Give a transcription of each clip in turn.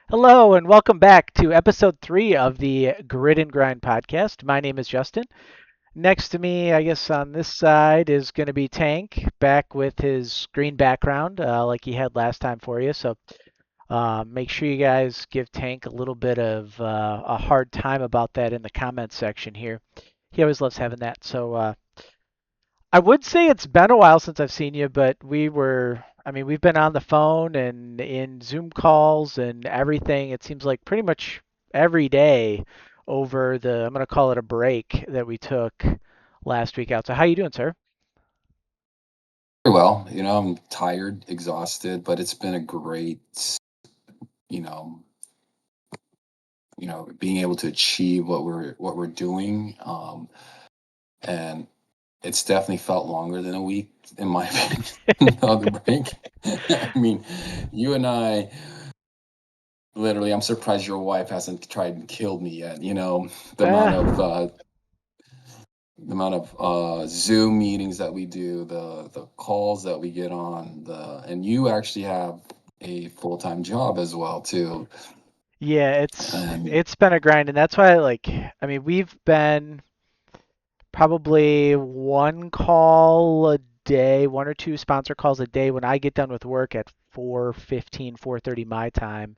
Hello, and welcome back to episode 3 of the Grid and Grind podcast. My name is Justin. Next to me, I guess on this side, is going to be Tank, back with his green background like he had last time for you. So make sure you guys give Tank a little bit of a hard time about that in the comments section here. He always loves having that. So I would say it's been a while since I've seen you, but we've been on the phone and in Zoom calls and everything. It seems like pretty much every day over I'm going to call it a break that we took last week out. So how you doing, sir? Very well. I'm tired, exhausted, but it's been a great, you know, being able to achieve what we're doing. And it's definitely felt longer than a week in my opinion. The break. I mean, you and I literally, I'm surprised your wife hasn't tried and killed me yet. The amount of Ah, uh the amount of Zoom meetings that we do, the calls that we get on, the and you actually have a full-time job as well too. yeah, it's And it's been a grind, and that's why we've been probably one call a day, one or two sponsor calls a day when I get done with work at 4:15, 4:30 my time.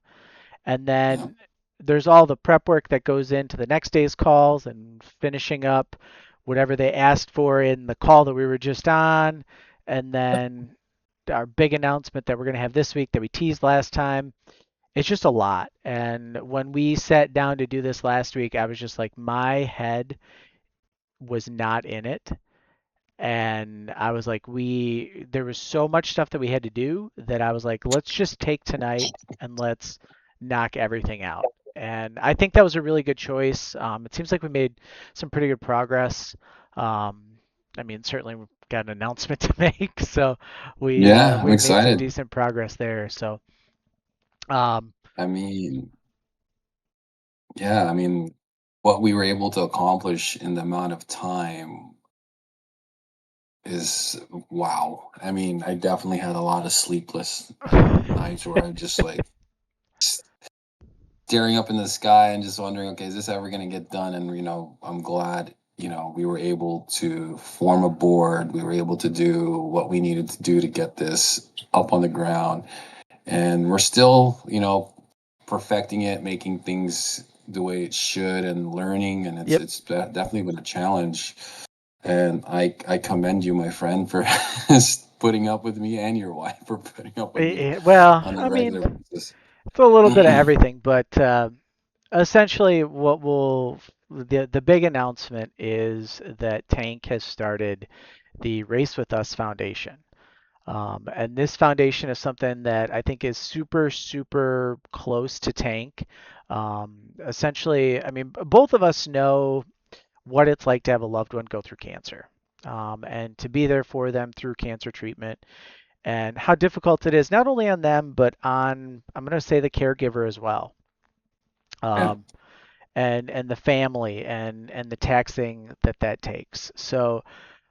And yeah, then there's all the prep work that goes into the next day's calls and finishing up whatever they asked for in the call that we were just on. And then our big announcement that we're going to have this week that we teased last time. It's just a lot. And when we sat down to do this last week, I was just like, my head was not in it. And I was like, there was so much stuff that we had to do that I was like, let's just take tonight and let's knock everything out. And I think that was a really good choice. It seems like we made some pretty good progress. Um, certainly we've got an announcement to make, so yeah, I'm we made some excited. decent progress there. So um, I mean, yeah, I mean, what we were able to accomplish in the amount of time is wow. I mean, I definitely had a lot of sleepless nights where I just like staring up in the sky and just wondering, okay, is this ever going to get done? And I'm glad we were able to form a board. We were able to do what we needed to do to get this up on the ground, and we're still perfecting it, making things the way it should, and learning. And it's yep. it's definitely been a challenge. And I commend you, my friend, for putting up with me, and your wife for putting up with me Well, on a I mean, regular basis. it's a little bit of everything, but essentially, the big announcement is that Tank has started the Race with Us Foundation. And this foundation is something that I think is super, super close to Tank. Essentially, both of us know what it's like to have a loved one go through cancer, and to be there for them through cancer treatment, and how difficult it is, not only on them, but on, I'm going to say, the caregiver as well. Yeah. Um, and the family and the taxing that takes. So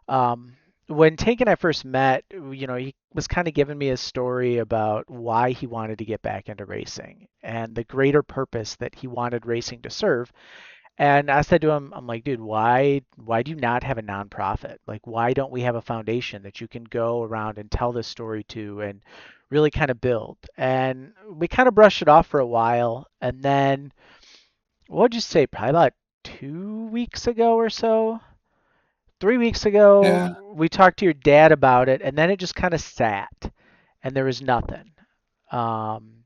um, when Tank and I first met, he was kind of giving me a story about why he wanted to get back into racing and the greater purpose that he wanted racing to serve. And I said to him, I'm like, dude, why do you not have a nonprofit? Like, why don't we have a foundation that you can go around and tell this story to and really kind of build? And we kind of brushed it off for a while, and then what'd you say? Probably about 2 weeks ago or so, 3 weeks Yeah. ago, we talked to your dad about it, and then it just kind of sat, and there was nothing. Um,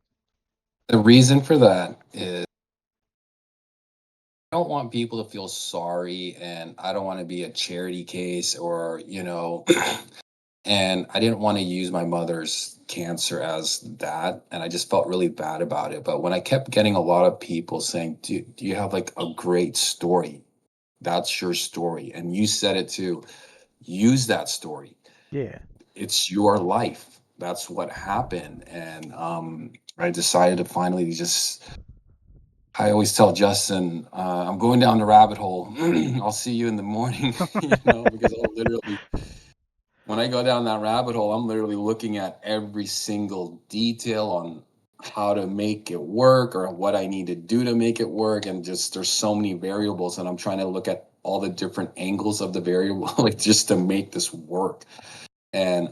The reason for that is I don't want people to feel sorry, and I don't want to be a charity case or, and I didn't want to use my mother's cancer as that. And I just felt really bad about it. But when I kept getting a lot of people saying, do you have like a great story? That's your story. And you said it too. Use that story. yeah. It's your life. That's what happened. And I decided to finally just I always tell Justin, I'm going down the rabbit hole. I'll see you in the morning, because I'll literally, when I go down that rabbit hole, I'm literally looking at every single detail on how to make it work or what I need to do to make it work. And just there's so many variables, and I'm trying to look at all the different angles of the variable, like just to make this work. And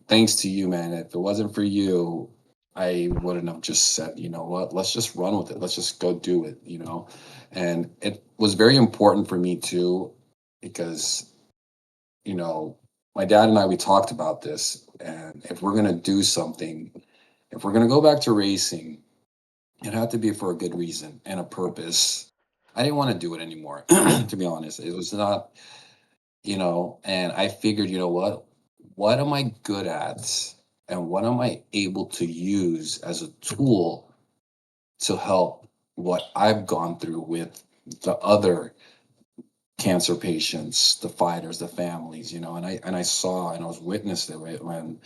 thanks to you, man. If it wasn't for you, I wouldn't have just said, you know what, let's just run with it. Let's just go do it, you know. And it was very important for me too, because, you know, my dad and I, we talked about this. And if we're gonna do something, if we're gonna go back to racing, it had to be for a good reason and a purpose. I didn't want to do it anymore, to be honest. It was not, you know, and I figured, you know what am I good at? And what am I able to use as a tool to help what I've gone through with the other cancer patients, the fighters, the families, you know, and I saw and I was witness to it when,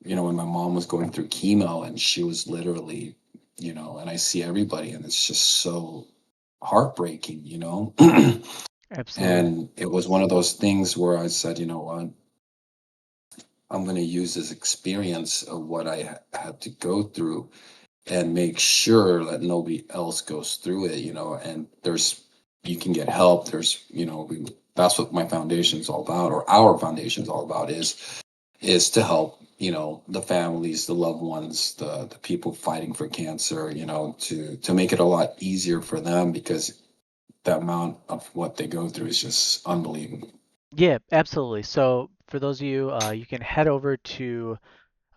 you know, when my mom was going through chemo and she was literally, you know, and I see everybody and it's just so heartbreaking, you know. Absolutely. And it was one of those things where I said, you know what, I'm going to use this experience of what I had to go through and make sure that nobody else goes through it, you know. And there's, you can get help. There's, you know, that's what my foundation is all about, or our foundation is all about, is to help, you know, the families, the loved ones, the people fighting for cancer, you know, to make it a lot easier for them, because the amount of what they go through is just unbelievable. Yeah, absolutely. So for those of you, you can head over to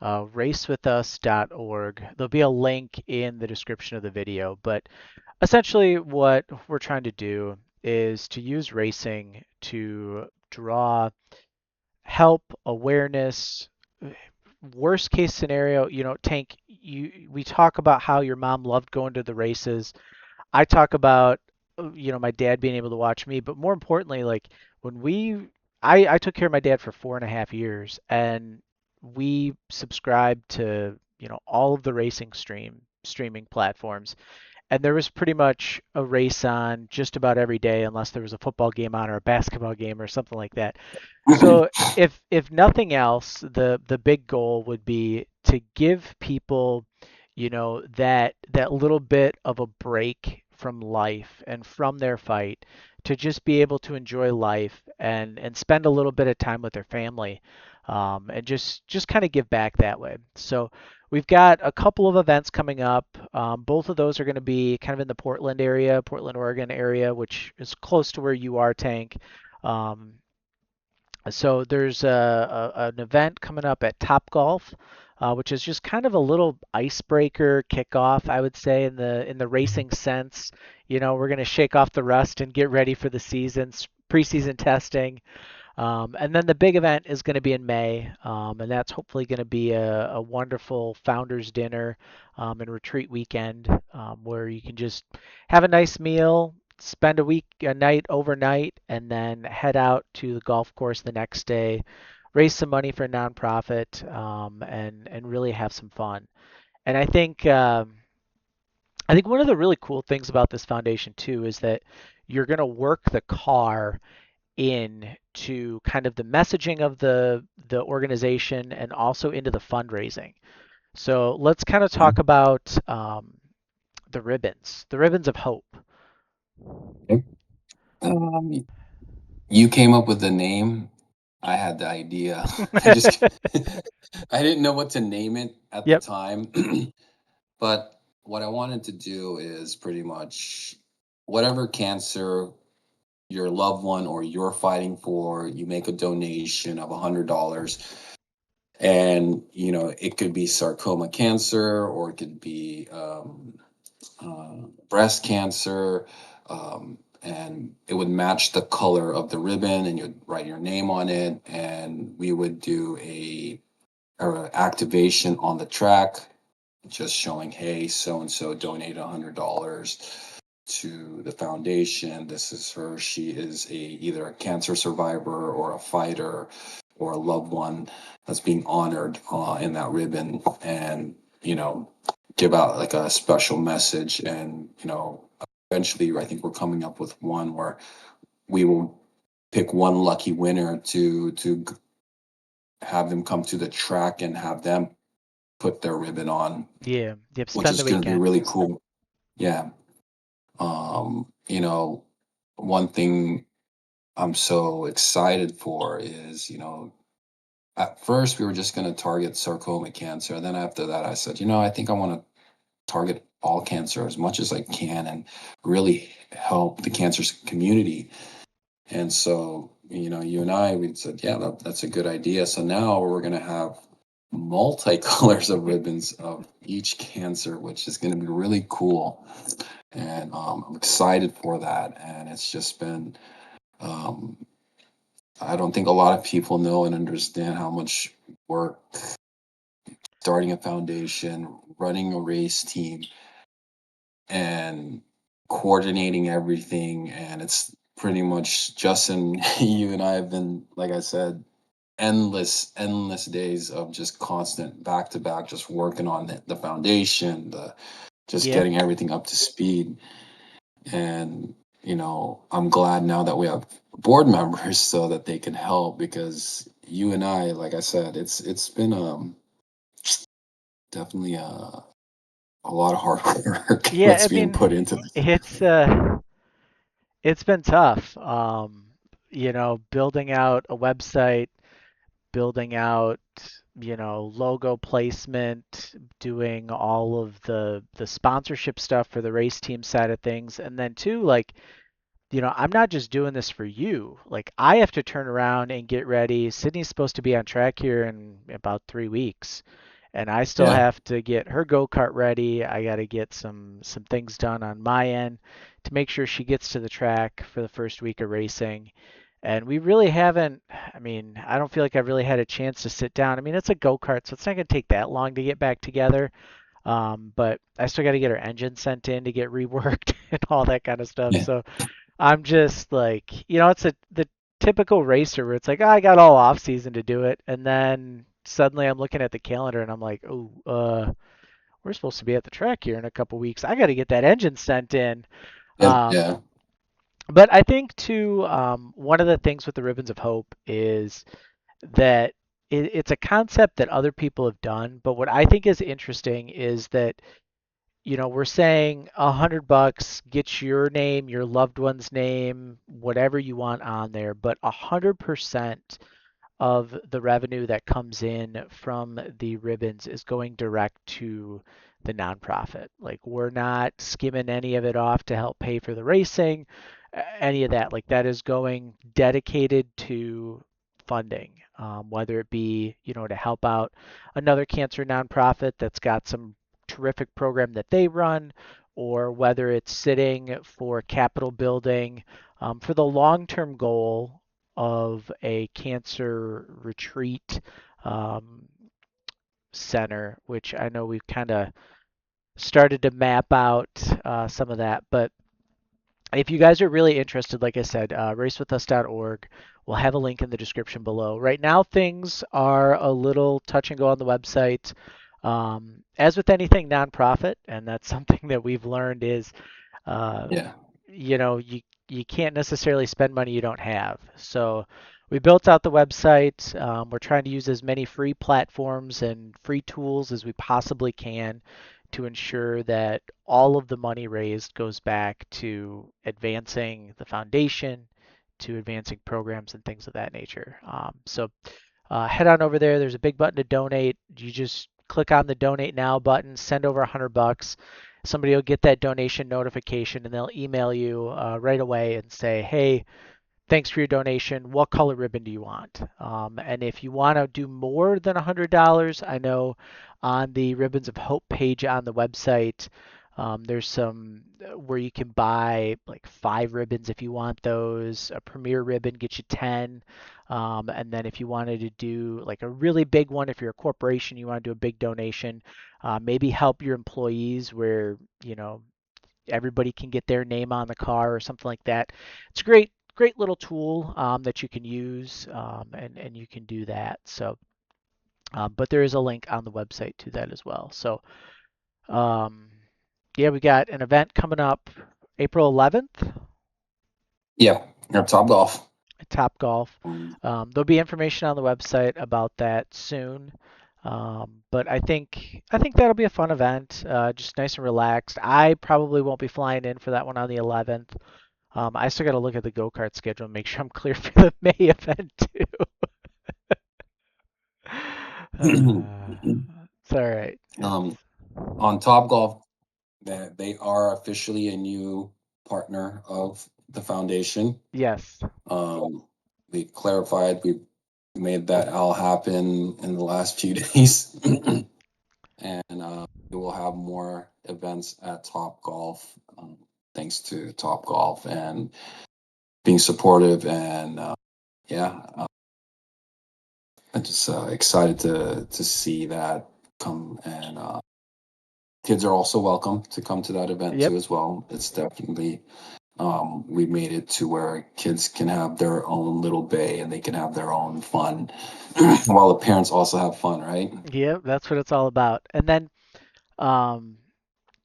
racewithus.org. There'll be a link in the description of the video, but essentially what we're trying to do is to use racing to draw help, awareness. Worst case scenario, you know, Tank, we talk about how your mom loved going to the races. I talk about, you know, my dad being able to watch me, but more importantly, like when I took care of my dad for 4.5 years, and we subscribed to, you know, all of the racing streaming platforms, and there was pretty much a race on just about every day, unless there was a football game on or a basketball game or something like that. So if nothing else, the big goal would be to give people, you know, that little bit of a break from life and from their fight, to just be able to enjoy life and spend a little bit of time with their family, and just kind of give back that way. So we've got a couple of events coming up. Both of those are going to be kind of in the Portland area, Portland, Oregon area, which is close to where you are, Tank. Um, so there's an event coming up at Top Golf, which is just kind of a little icebreaker kickoff, I would say, in the racing sense. You know, we're going to shake off the rust and get ready for the season's preseason testing. And then the big event is going to be in May, and that's hopefully going to be a wonderful founders dinner and retreat weekend, where you can just have a nice meal, spend a night overnight, and then head out to the golf course the next day, raise some money for a nonprofit, and really have some fun. And I think one of the really cool things about this foundation too is that you're going to work the car into kind of the messaging of the organization and also into the fundraising. So let's kind of Yeah. talk about the ribbons of hope. Okay. Um, you came up with the name. I had the idea. I just I didn't know what to name it at the Yep. time. But what I wanted to do is pretty much whatever cancer your loved one or you're fighting for, you make a donation of $100. And, you know, it could be sarcoma cancer, or it could be breast cancer. And it would match the color of the ribbon, and you'd write your name on it. And we would do a activation on the track, just showing, hey, so and so donated $100 to the foundation. This is her. She is either a cancer survivor or a fighter or a loved one that's being honored in that ribbon. And, you know, give out like a special message. And, you know, eventually I think we're coming up with one where we will pick one lucky winner to have them come to the track and have them put their ribbon on, Yeah. Yep. which Spend is the going to be weekend. really cool. Yeah. You know, one thing I'm so excited for is, at first we were just going to target sarcoma cancer. And then after that, I said, I think I want to target all cancer as much as I can and really help the cancer community. And so, you and I, we said, yeah, that's a good idea. So now we're going to have multicolors of ribbons of each cancer, which is going to be really cool. And I'm excited for that. And it's just been, um, I don't think a lot of people know and understand how much work starting a foundation, running a race team, and coordinating everything. And it's pretty much Justin, you and I have been, like I said, endless days of just constant back to back, just working on the foundation, just Yeah. getting everything up to speed. And, I'm glad now that we have board members so that they can help because you and I, like I said, it's been definitely a lot of hard work Yeah. that's I being mean, put into this. it's been tough. Building out a website, building out, logo placement, doing all of the sponsorship stuff for the race team side of things, and then too, like, I'm not just doing this for you. Like, I have to turn around and get ready. Sydney's supposed to be on track here in about 3 weeks, and I still Yeah. have to get her go-kart ready. I got to get some things done on my end to make sure she gets to the track for the first week of racing. And we really haven't, I mean, I don't feel like I've really had a chance to sit down. I mean, it's a go-kart, so it's not going to take that long to get back together. But I still got to get her engine sent in to get reworked and all that kind of stuff. Yeah. So I'm just like, it's the typical racer where it's like, "Oh, I got all off season to do it," and then suddenly I'm looking at the calendar and I'm like, oh, we're supposed to be at the track here in a couple weeks. I got to get that engine sent in. Yeah. Um, Yeah. but I think too, one of the things with the Ribbons of Hope is that it's a concept that other people have done. But what I think is interesting is that we're saying $100 gets your name, your loved one's name, whatever you want on there, but 100% of the revenue that comes in from the ribbons is going direct to the nonprofit. Like, we're not skimming any of it off to help pay for the racing, any of that. Like, that is going dedicated to funding, whether it be, to help out another cancer nonprofit that's got some terrific program that they run, or whether it's sitting for capital building for the long-term goal of a cancer retreat um, center, which I know we've kind of started to map out some of that. But if you guys are really interested, like I said, racewithus.org. We'll have a link in the description below. Right now, things are a little touch and go on the website. As with anything nonprofit, and that's something that we've learned is uh, Yeah. you can't necessarily spend money you don't have. So we built out the website. We're trying to use as many free platforms and free tools as we possibly can to ensure that all of the money raised goes back to advancing the foundation, to advancing programs and things of that nature. So head on over there. There's a big button to donate. You just click on the donate now button, send over $100. Somebody will get that donation notification and they'll email you right away and say, hey, thanks for your donation. What color ribbon do you want? And if you want to do more than $100, I know on the Ribbons of Hope page on the website, there's some where you can buy like 5 ribbons if you want those. A premier ribbon gets you 10. And then if you wanted to do like a really big one, if you're a corporation, you want to do a big donation, maybe help your employees where, everybody can get their name on the car or something like that. It's a great little tool that you can use, and you can do that. So, but there is a link on the website to that as well. So, um, yeah, we got an event coming up April 11th Yeah. Or Top Golf. at Top Golf. There'll be information on the website about that soon. But I think that'll be a fun event, just nice and relaxed. I probably won't be flying in for that one on the 11th. I still got to look at the go-kart schedule and make sure I'm clear for the May event too. It's all right. um, It's on Top Golf, that they are officially a new partner of the foundation. yes. Um, we clarified, we made that all happen in the last few days, and we will have more events at Top Golf, thanks to Top Golf and being supportive. And yeah, I'm just excited to see that come. And kids are also welcome to come to that event Yep. too as well. It's definitely we made it to where kids can have their own little bay and they can have their own fun while the parents also have fun, right? Yep. That's what it's all about. And then, um,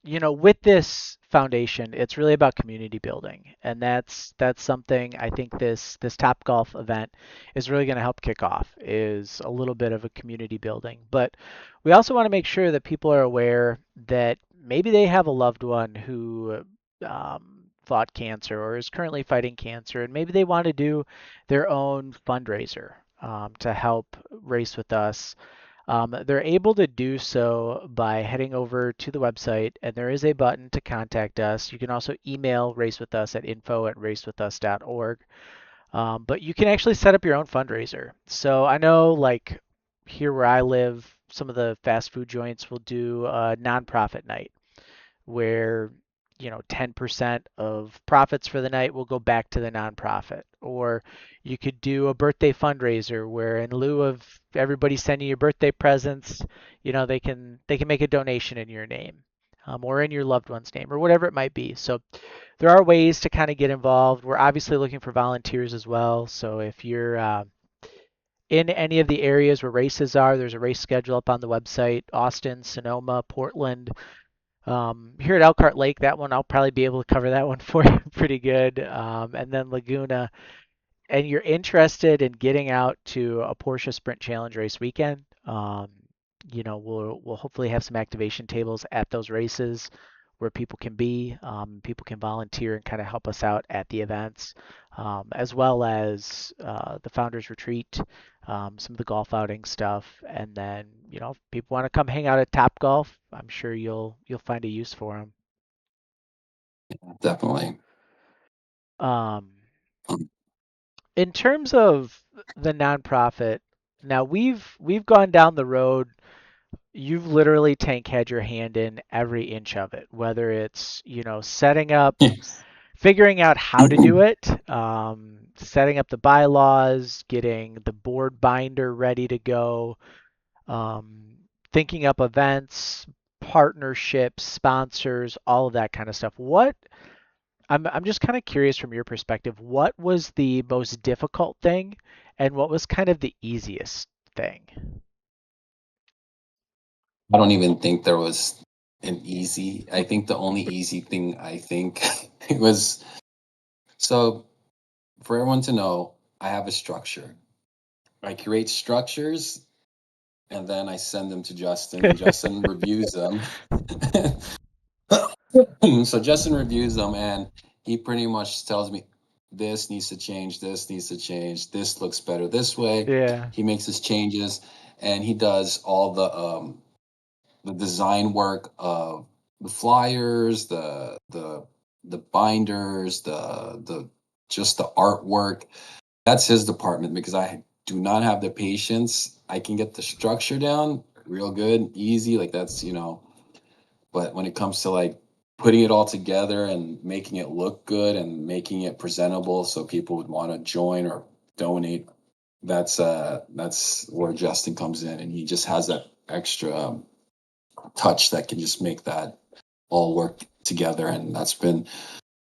with this foundation, it's really about community building, and that's something I think this Top Golf event is really going to help kick off. Is a little bit of a community building, but we also want to make sure that people are aware that maybe they have a loved one who fought cancer or is currently fighting cancer, and maybe they want to do their own fundraiser to help Race with Us. They're able to do so by heading over to the website, and there is a button to contact us. You can also email Race With Us at info@racewithus.org. But you can actually set up your own fundraiser. So I know, like here where I live, some of the fast food joints will do a nonprofit night where 10% of profits for the night will go back to the nonprofit. Or you could do a birthday fundraiser where in lieu of everybody sending you birthday presents, they can make a donation in your name. Or in your loved one's name, or whatever it might be. So there are ways to kind of get involved. We're obviously looking for volunteers as well. So if you're in any of the areas where races are, there's a race schedule up on the website. Austin, Sonoma, Portland, here at Elkhart Lake, that one I'll probably be able to cover that one for you pretty good. And then Laguna, and you're interested in getting out to a Porsche Sprint Challenge race weekend, we'll hopefully have some activation tables at those races where people can be, people can volunteer and kind of help us out at the events, as well as the Founders Retreat, some of the golf outing stuff, and then if people want to come hang out at Top Golf, I'm sure you'll find a use for them. Definitely. Um, Um, in terms of the nonprofit, now we've gone down the road. You've literally tank had your hand in every inch of it, whether it's setting up, figuring out how to do it, setting up the bylaws, getting the board binder ready to go, um, thinking up events, partnerships, sponsors, all of that kind of stuff. I'm just kind of curious from your perspective, what was the most difficult thing and what was kind of the easiest thing? I don't even think there was an easy. I think the only easy thing I think it was so for everyone to know, I have a structure. I create structures and then I send them to Justin and Justin reviews them. So Justin reviews them and he pretty much tells me this needs to change, this needs to change, this looks better this way. Yeah. He makes his changes and he does all the design work of the flyers, the binders, the just the artwork. That's his department because I do not have the patience. I can get the structure down real good, easy, like that's, but when it comes to like putting it all together and making it look good and making it presentable so people would want to join or donate, that's where Justin comes in and he just has that extra touch that can just make that all work together. And that's been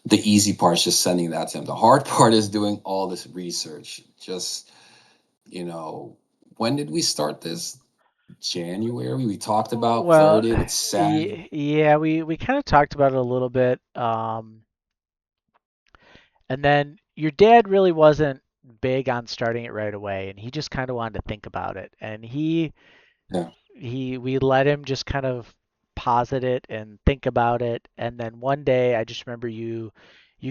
the easy part, is just sending that to him. The hard part is doing all this research. Just, you know, when did we start this? January. We talked about Well, third it. It's sad. yeah, we kind of talked about it a little bit. And then your dad really wasn't big on starting it right away, and he just kind of wanted to think about it. And Yeah. We let him just kind of posit it and think about it, and then one day I just remember you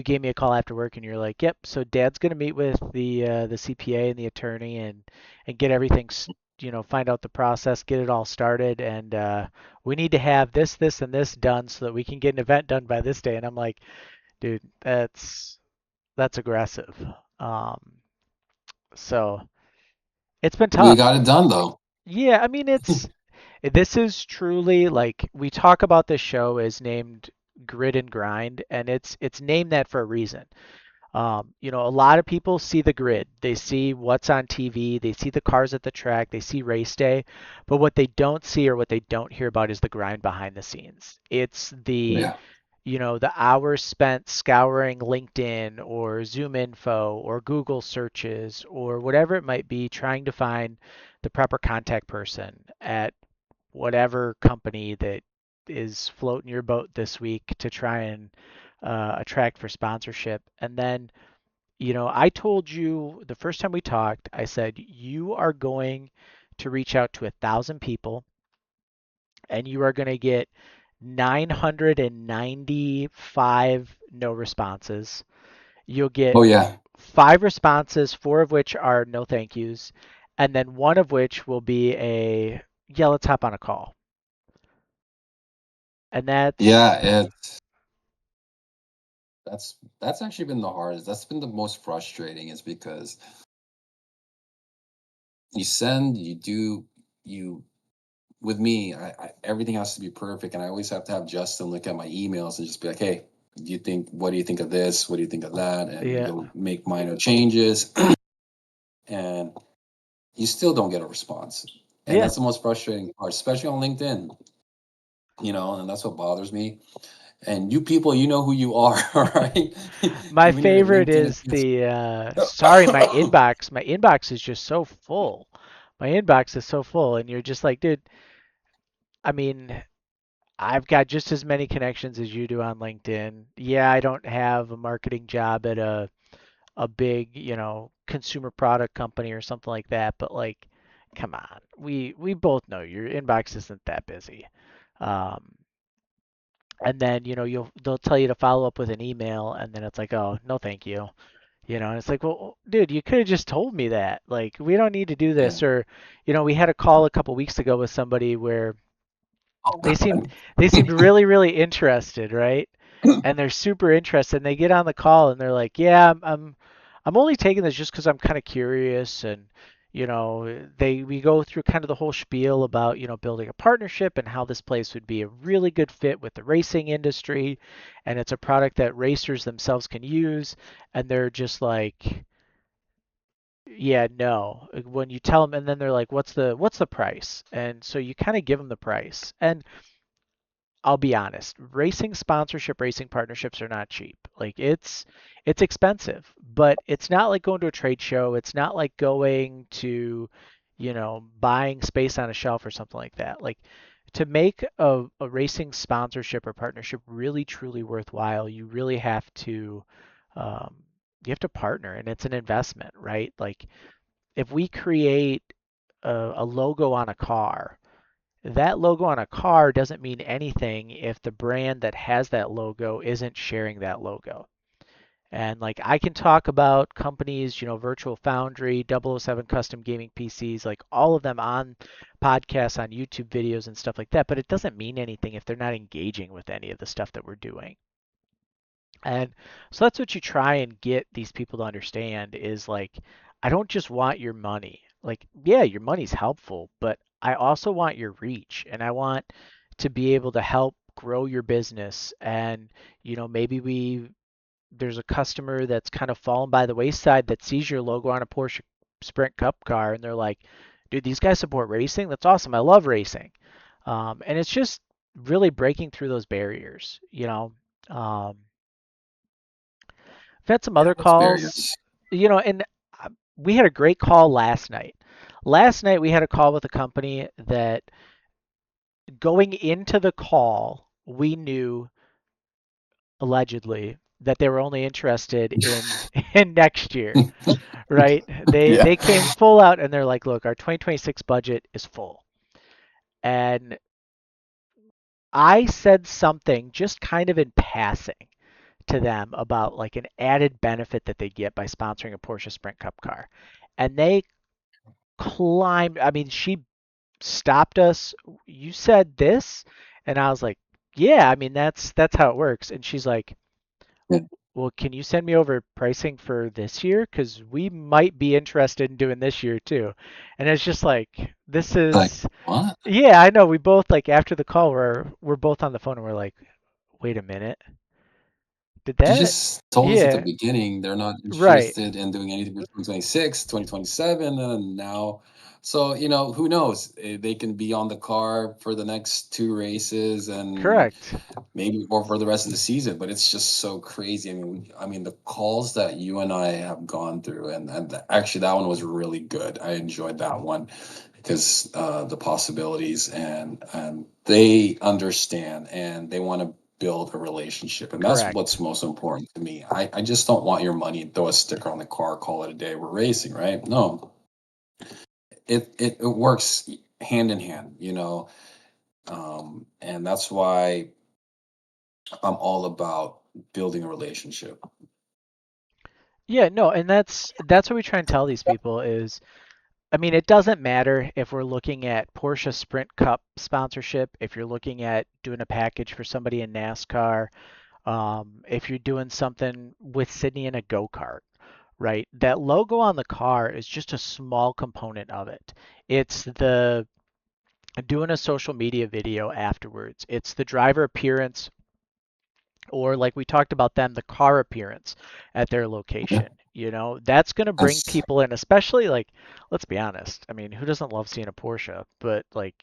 gave me a call after work and you're like, "Yep, so Dad's gonna meet with the CPA and the attorney and get everything find out the process, get it all started, and we need to have this and this done so that we can get an event done by this day." And I'm like, "Dude, that's aggressive." Um, so it's been We tough. got it done though. Yeah, I mean this is truly like we talk about this show is named Grid and Grind, and it's named that for a reason. A lot of people see the grid, they see what's on TV, they see the cars at the track, they see race day, but what they don't see or what they don't hear about is the grind behind the scenes. It's Yeah. the hours spent scouring LinkedIn or Zoom info or Google searches or whatever it might be, trying to find the proper contact person at whatever company that is floating your boat this week to try and attract for sponsorship. And then, I told you the first time we talked, I said, you are going to reach out to 1,000 people and you are going to get 995 no responses. You'll get Oh yeah. 5 responses, four of which are no thank yous, and then one of which will be yeah, let's hop on a call. And Yeah. that's, That's actually been the hardest. That's been the most frustrating, is because you send, you do, you with me, everything has to be perfect, and I always have to have Justin look at my emails and just be like, "Hey, what do you think of this? What do you think of that?" And yeah, he'll make minor changes, and you still don't get a response. And yeah. that's the most frustrating part, especially on LinkedIn. And that's what bothers me. And you people, you know who you are, right? My Even if your favorite LinkedIn is is the sorry, my inbox. My inbox is just so full. My inbox is so full, and you're just like, dude, I mean, I've got just as many connections as you do on LinkedIn. Yeah, I don't have a marketing job at a big, consumer product company or something like that, but like, come on. We both know your inbox isn't that busy. Um, and then, they'll tell you to follow up with an email, and then it's like, oh, no, thank you. And it's like, well, dude, you could have just told me that. Like, we don't need to do yeah. this. Or, we had a call a couple weeks ago with somebody where Oh they seemed God. they seemed really, really interested, right? And they're super interested. And they get on the call and they're like, "Yeah, I'm only taking this just because I'm kind of curious." And we go through kind of the whole spiel about building a partnership and how this place would be a really good fit with the racing industry, and it's a product that racers themselves can use. And they're just like, yeah, no. When you tell them, and then they're like, "What's the price?" And so you kind of give them the price. And I'll be honest, racing sponsorship, racing partnerships are not cheap. Like it's expensive, but it's not like going to a trade show. It's not like going to, buying space on a shelf or something like that. Like to make a racing sponsorship or partnership really truly worthwhile, um, you have to partner, and it's an investment, right? Like if we create a logo on a car, that logo on a car doesn't mean anything if the brand that has that logo isn't sharing that logo. And like I can talk about companies, Virtual Foundry, 007 Custom Gaming PCs, like all of them on podcasts, on YouTube videos and stuff like that, but it doesn't mean anything if they're not engaging with any of the stuff that we're doing. And so that's what you try and get these people to understand is like, I don't just want your money. Like, yeah, your money's helpful, but I also want your reach and I want to be able to help grow your business. And, maybe there's a customer that's kind of fallen by the wayside that sees your logo on a Porsche Sprint Cup car and they're like, dude, these guys support racing. That's awesome. I love racing. And it's just really breaking through those barriers. Um, I've had some Yeah, other calls, experience. and we had a great call last night. Last night we had a call with a company that going into the call, we knew allegedly that they were only interested in in next year, right? They Yeah. they came full out and they're like, "Look, our 2026 budget is full." And I said something just kind of in passing to them about like an added benefit that they get by sponsoring a Porsche Sprint Cup car. And they climbed, I mean, she stopped us. You said this? And I was like, yeah, I mean that's how it works. And she's like, Yeah. well, can you send me over pricing for this year? Because we might be interested in doing this year too. And it's just like, this Like, is, what? yeah, I know. We both like after the call, we're both on the phone and we're like, wait a minute, did She that? just told us at the Yeah, beginning they're not right, interested in doing anything for 2026, 2027, and now. So, who knows? They can be on the car for the next two races and correct, maybe or for the rest of the season, but it's just so crazy. I mean, the calls that you and I have gone through, and actually that one was really good. I enjoyed that one because the possibilities and they understand and they want to build a relationship, and that's correct. what's most important to me. I just don't want your money and throw a sticker on the car, call it a day. We're racing, right? No, it works hand in hand, and that's why I'm all about building a relationship. Yeah, no, and that's what we try and tell these people is, I mean, it doesn't matter if we're looking at Porsche Sprint Cup sponsorship, if you're looking at doing a package for somebody in NASCAR, if you're doing something with Sydney in a go-kart, right? That logo on the car is just a small component of it. It's the doing a social media video afterwards. It's the driver appearance, or like we talked about them, the car appearance at their Yeah, location. You know, that's going to bring that's people in, especially like, let's be honest. I mean, who doesn't love seeing a Porsche? But like,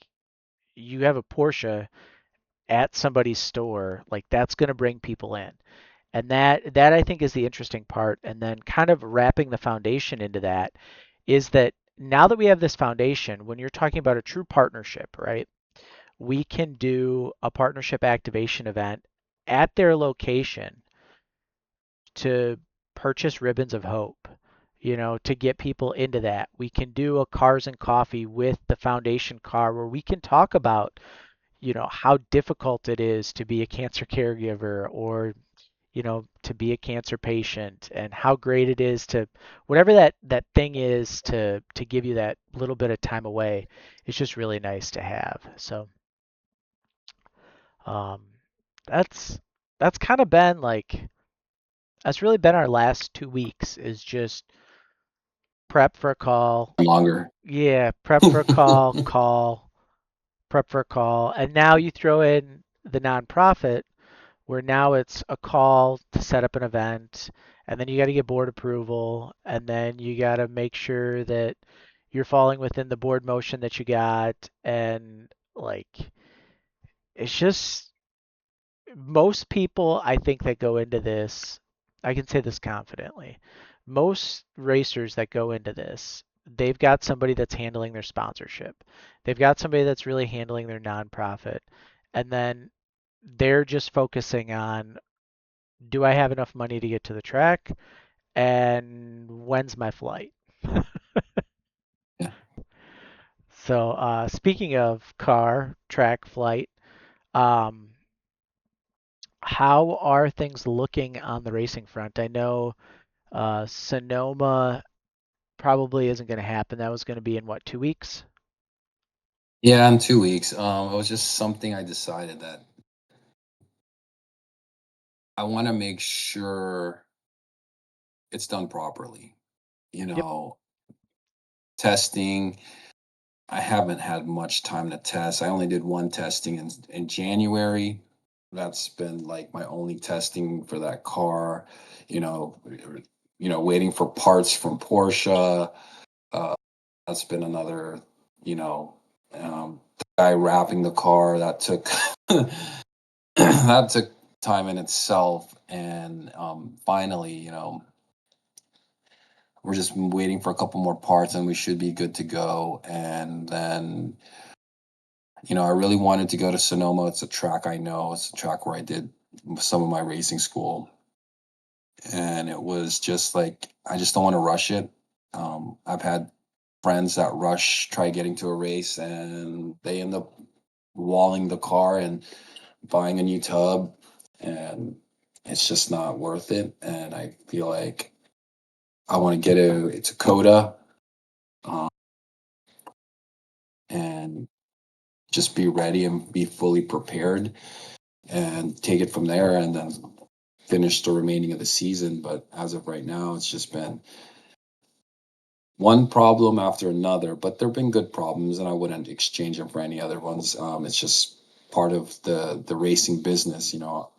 you have a Porsche at somebody's store, like that's going to bring people in. And that I think is the interesting part. And then kind of wrapping the foundation into that is that now that we have this foundation, when you're talking about a true partnership, right? We can do a partnership activation event at their location to purchase ribbons of hope, to get people into that. We can do a cars and coffee with the foundation car where we can talk about, how difficult it is to be a cancer caregiver or, to be a cancer patient and how great it is to whatever that thing is to give you that little bit of time away. It's just really nice to have. So, um, that's that's kind of been like that's really been our last 2 weeks is just prep for a call. longer. Yeah, prep for a call, call, prep for a call. And now you throw in the nonprofit where now it's a call to set up an event, and then you got to get board approval, and then you got to make sure that you're falling within the board motion that you got. And like, it's just most people, I think, that go into this, I can say this confidently. Most racers that go into this, they've got somebody that's handling their sponsorship. They've got somebody that's really handling their nonprofit. And then they're just focusing on, do I have enough money to get to the track? And when's my flight? Yeah. So, speaking of car, track, flight, um, how are things looking on the racing front? I know Sonoma probably isn't going to happen. That was going to be in what, 2 weeks? Yeah, in 2 weeks. It was just something I decided that I want to make sure it's done properly. You Yep. know, testing. I haven't had much time to test. I only did one testing in January. That's been like my only testing for that car. You know, waiting for parts from Porsche. Uh, that's been another. You know, the guy wrapping the car that took that took time in itself. And finally, we're just waiting for a couple more parts and we should be good to go. And then, I really wanted to go to Sonoma. It's a track I know. It's a track where I did some of my racing school. And it was just like, I just don't want to rush it. I've had friends that try getting to a race and they end up walling the car and buying a new tub, and it's just not worth it. And I feel like I want to get it's a Coda, um, and just be ready and be fully prepared and take it from there and then finish the remaining of the season. But as of right now, it's just been one problem after another, but there've been good problems, and I wouldn't exchange them for any other ones. It's just part of the racing business, you know.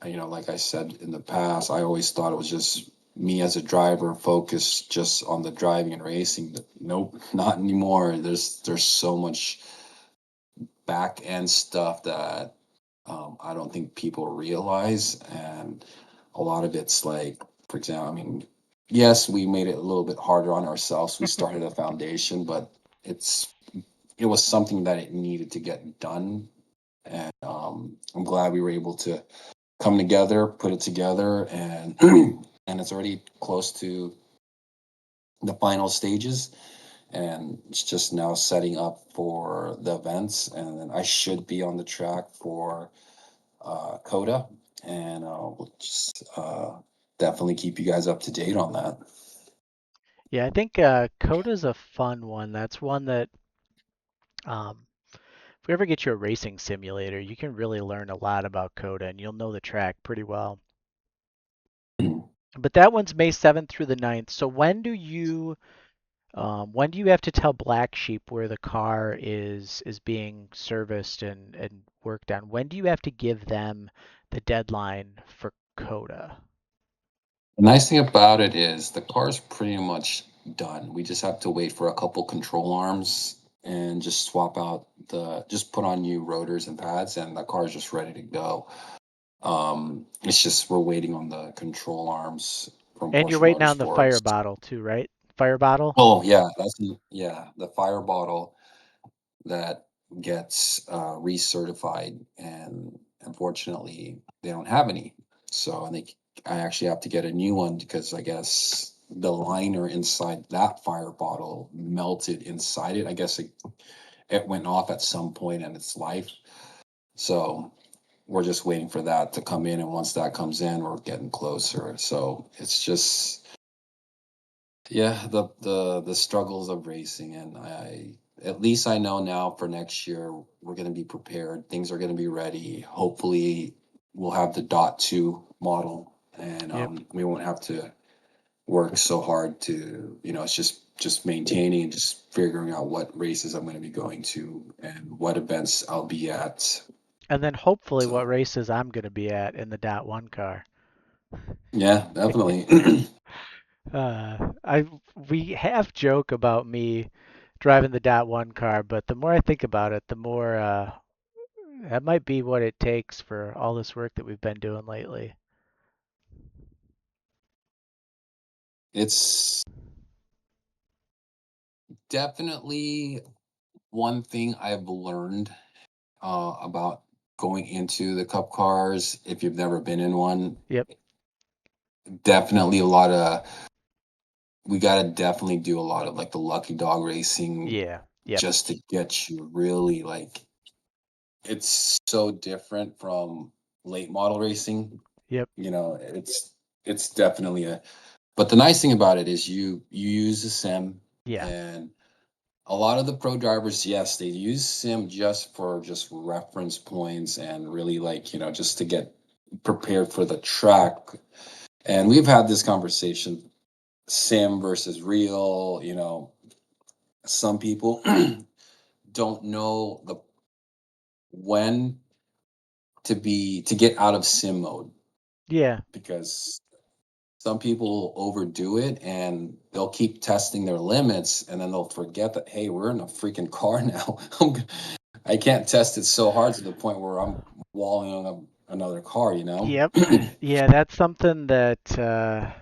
Like I said in the past, I always thought it was just me as a driver focused just on the driving and racing. But nope, not anymore. There's so much back end stuff that I don't think people realize, and a lot of it's like, for example, I mean, yes, we made it a little bit harder on ourselves. We started a foundation, but it's it was something that it needed to get done, and I'm glad we were able to come together, put it together, and and it's already close to the final stages, and it's just now setting up for the events, and then I should be on the track for Coda, and we'll just definitely keep you guys up to date on that. Yeah, I think Coda's a fun one. That's one that if we ever get you a racing simulator, you can really learn a lot about Coda and you'll know the track pretty well. But that one's May 7th through the 9th. So when do you have to tell Black Sheep where the car is being serviced and worked on? When do you have to give them the deadline for Coda? The nice thing about it is the car's pretty much done. We just have to wait for a couple control arms and just swap out just put on new rotors and pads, and the car's just ready to go. It's just we're waiting on the control arms from And you're Porsche waiting on the fire Motorsports. bottle too, right? Fire bottle? Oh yeah, yeah, the fire bottle that gets recertified, and unfortunately they don't have any. So I actually have to get a new one because I guess the liner inside that fire bottle melted inside it. I guess it went off at some point in its life. So we're just waiting for that to come in, and once that comes in, we're getting closer. So it's just, yeah, the struggles of racing, and I at least I know now for next year we're going to be prepared. Things are going to be ready. Hopefully, we'll have the dot two model, and Yep. we won't have to work so hard to, it's just maintaining and just figuring out what races I'm going to be going to and what events I'll be at. And then hopefully what So races I'm going to be at in the Dot One car. yeah, definitely. I we half joke about me driving the Dot One car, but the more I think about it, the more that might be what it takes for all this work that we've been doing lately. It's definitely one thing I've learned about going into the cup cars. If you've never been in one, Yep. definitely a lot of we got to definitely do a lot of like the lucky dog racing Yeah. Yep. just to get you really like it's so different from late model racing. Yep. It's definitely a but the nice thing about it is you use the sim, Yeah. and a lot of the pro drivers, yes, they use sim just for just reference points and really like, just to get prepared for the track. And we've had this conversation, sim versus real, some people don't know the when to get out of sim mode, Yeah. because some people overdo it and they'll keep testing their limits, and then they'll forget that, hey, we're in a freaking car now. I can't test it so hard to the point where I'm walling on another car, you know? Yep. Yeah, that's something that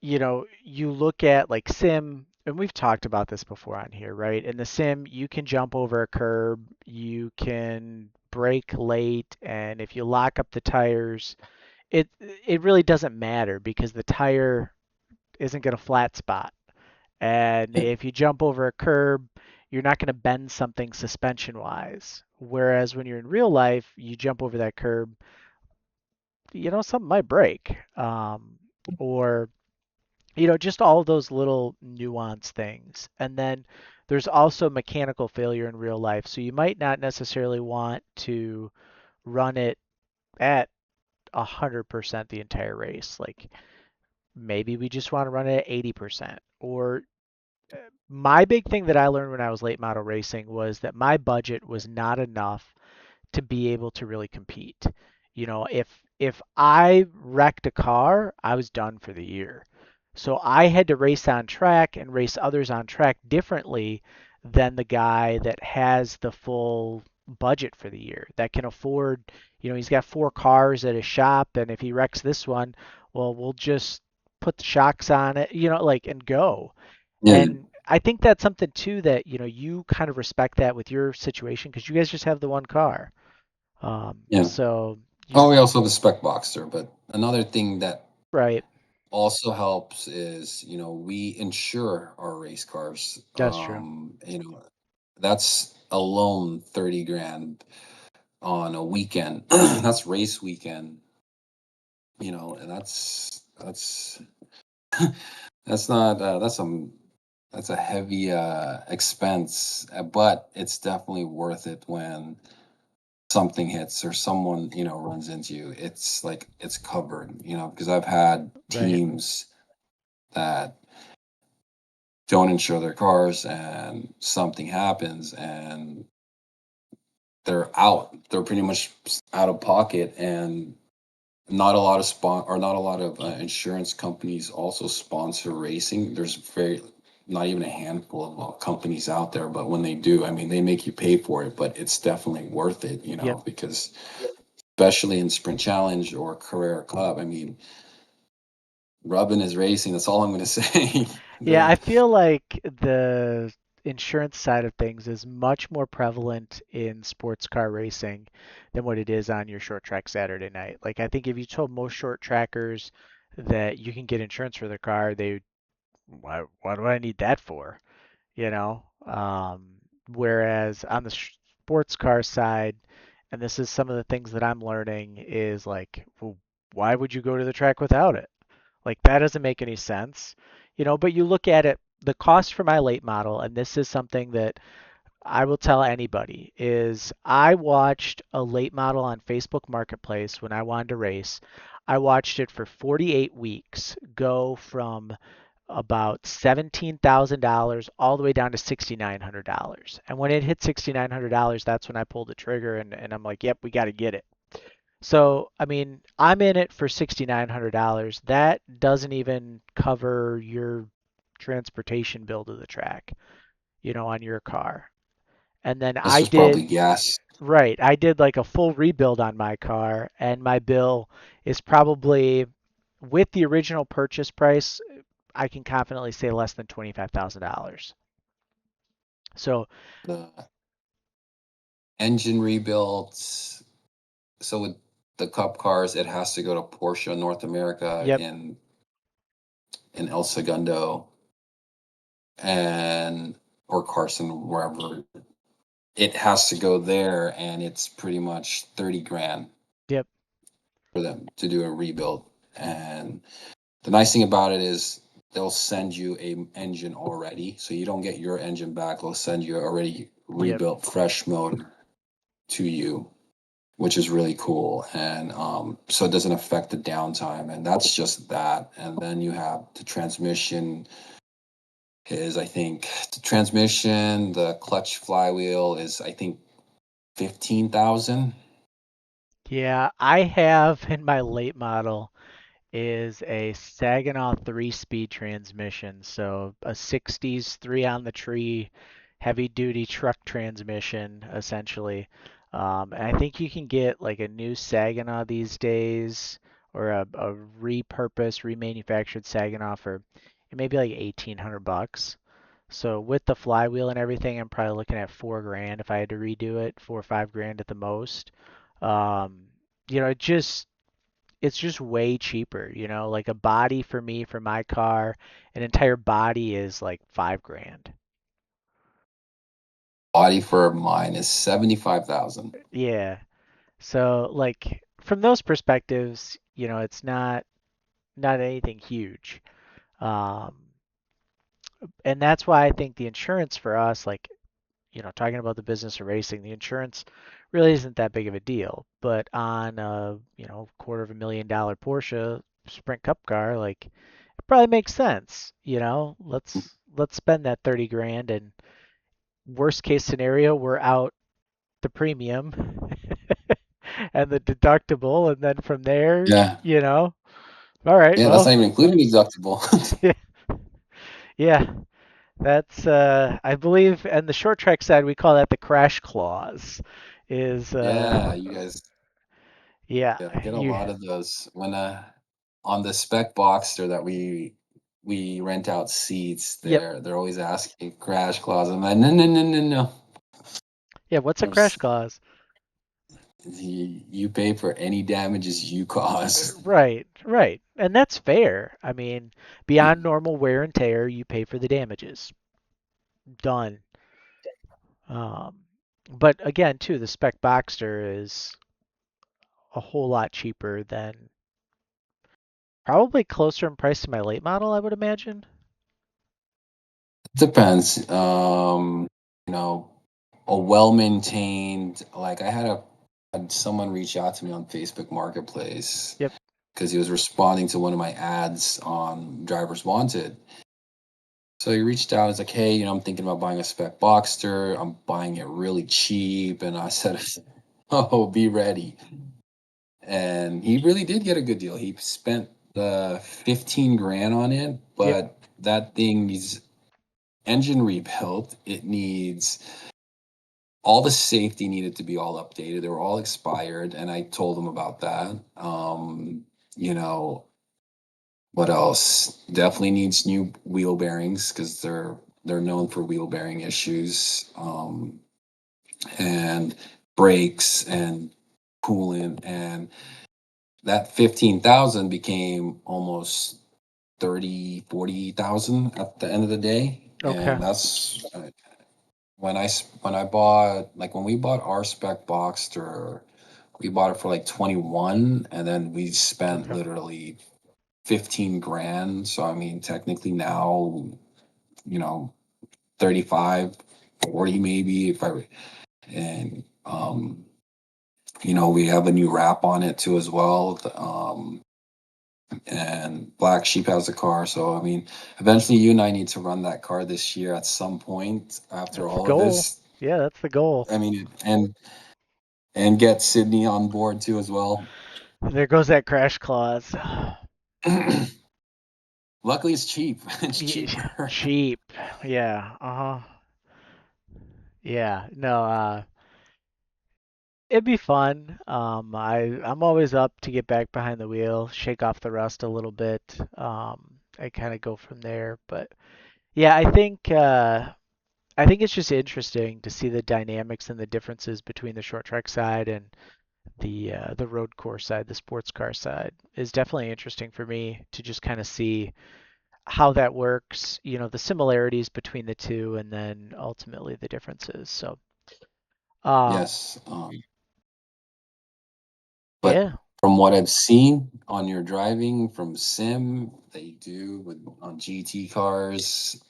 you look at like sim, and we've talked about this before on here, right? In the sim, you can jump over a curb, you can brake late, and if you lock up the tires, it really doesn't matter because the tire isn't going to flat spot. And if you jump over a curb, you're not going to bend something suspension wise. Whereas when you're in real life, you jump over that curb, something might break. Or just all of those little nuance things. And then there's also mechanical failure in real life. So you might not necessarily want to run it at 100% the entire race. Like maybe we just want to run it at 80%. Or my big thing that I learned when I was late model racing was that my budget was not enough to be able to really compete. If I wrecked a car, I was done for the year. So I had to race on track and race others on track differently than the guy that has the full budget for the year that can afford, he's got four cars at his shop, and if he wrecks this one, well, we'll just put the shocks on it, and go. Yeah, And I think that's something too that, you kind of respect that with your situation because you guys just have the one car. yeah. So you Oh, we also have a spec Boxster, but another thing that right, also helps is, we insure our race cars. that's true. That's alone 30 grand on a weekend. That's race weekend, and that's not that's a heavy expense, but it's definitely worth it when something hits or someone runs into you. It's like it's covered, because I've had Right. teams that don't insure their cars and something happens and they're pretty much out of pocket, and not a lot of insurance companies also sponsor racing. There's very not even a handful of companies out there, but when they do, I mean, they make you pay for it, but it's definitely worth it, Yep. because especially in Sprint Challenge or Carrera Cup, I mean, rubbing is racing. That's all I'm going to say. Yeah, They're I feel like the insurance side of things is much more prevalent in sports car racing than what it is on your short track Saturday night. Like I think if you told most short trackers that you can get insurance for their car, why do I need that for? You know. Whereas on the sports car side, and this is some of the things that I'm learning, is like, well, why would you go to the track without it? Like that doesn't make any sense, But you look at it, the cost for my late model, and this is something that I will tell anybody, is I watched a late model on Facebook Marketplace when I wanted to race. I watched it for 48 weeks go from about $17,000 all the way down to $6,900. And when it hit $6,900, that's when I pulled the trigger and I'm like, yep, we got to get it. So, I mean, I'm in it for $6,900. That doesn't even cover your transportation bill to the track, on your car. And then That's I just did, probably gas. right, I did like a full rebuild on my car, and my bill is probably, with the original purchase price, I can confidently say less than $25,000. So, The engine rebuilds. So with the Cup cars, it has to go to Porsche North America yep, in El Segundo and or Carson, wherever. It has to go there, and it's pretty much 30 grand yep, for them to do a rebuild. And the nice thing about it is they'll send you a engine already, so you don't get your engine back. They'll send you already yep. rebuilt fresh motor to you, which is really cool. And so it doesn't affect the downtime. And that's just that. And then you have the transmission is, I think, the transmission, the clutch flywheel is, I think, 15,000. Yeah, I have in my late model is a Saginaw three-speed transmission. So a 60s three on the tree, heavy duty truck transmission, essentially. And I think you can get like a new Saginaw these days or a repurposed, remanufactured Saginaw for maybe like 1,800 bucks. So with the flywheel and everything, I'm probably looking at 4 grand if I had to redo it, 4 or 5 grand at the most. Um, it's just way cheaper, like a body for me for my car, an entire body is like 5 grand. body for mine is 75,000. Yeah. So like from those perspectives, it's not anything huge. Um, and that's why I think the insurance for us, like, talking about the business of racing, the insurance really isn't that big of a deal. But on a, $250,000 Porsche Sprint Cup car, like, it probably makes sense. Let's spend that 30 grand, and worst case scenario, we're out the premium and the deductible, and then from there, Yeah. all right, Yeah, that's not well, even including deductible. yeah, that's I believe, and the short track side we call that the crash clause. Is Yeah, you guys yeah, get a you lot of those when on the spec Boxster that we rent out seats. yep, They're always asking crash clause. I'm like, no, no, no, no, no. yeah. What's a crash There's clause? you pay for any damages you cause. Right, right, and that's fair. I mean, beyond normal wear and tear, you pay for the damages. Done. Um, but again, too, the spec Boxster is a whole lot cheaper than probably closer in price to my late model, I would imagine. Depends. You know, a well-maintained, like had someone reach out to me on Facebook Marketplace Yep. because he was responding to one of my ads on Drivers Wanted. So he reached out. He's like, "Hey, I'm thinking about buying a spec Boxster. I'm buying it really cheap." And I said, "Oh, be ready." And he really did get a good deal. He spent the 15 grand on it, Yep. but that thing needs engine rebuilt. It needs all the safety needed to be all updated. They were all expired, and I told him about that. You know, what else? Definitely needs new wheel bearings because they're known for wheel bearing issues. And brakes and coolant, and that 15,000 became almost 30, 40,000 at the end of the day. Okay. And that's when I bought, like, when we bought our spec Boxster, we bought it for like 21, and then we spent Okay. literally 15 grand. So I mean, technically now, you know 35, 40 maybe, if I and we have a new wrap on it too as well. And Black Sheep has a car. So I mean, eventually you and I need to run that car this year at some point after That's the all of goal. this. Yeah, that's the goal. I mean, and get Sydney on board too as well. There goes that crash clause. Luckily, it's cheap. It's Yeah, cheaper. cheap. Yeah. Uh-huh. Yeah. No, it'd be fun. I'm always up to get back behind the wheel, shake off the rust a little bit. I kind of go from there, but yeah, I think it's just interesting to see the dynamics and the differences between the short track side and the road course side, the sports car side is definitely interesting for me to just kind of see how that works, the similarities between the two, and then ultimately the differences. So, um, Yes. But yeah, from what I've seen on your driving from sim that you do on GT cars,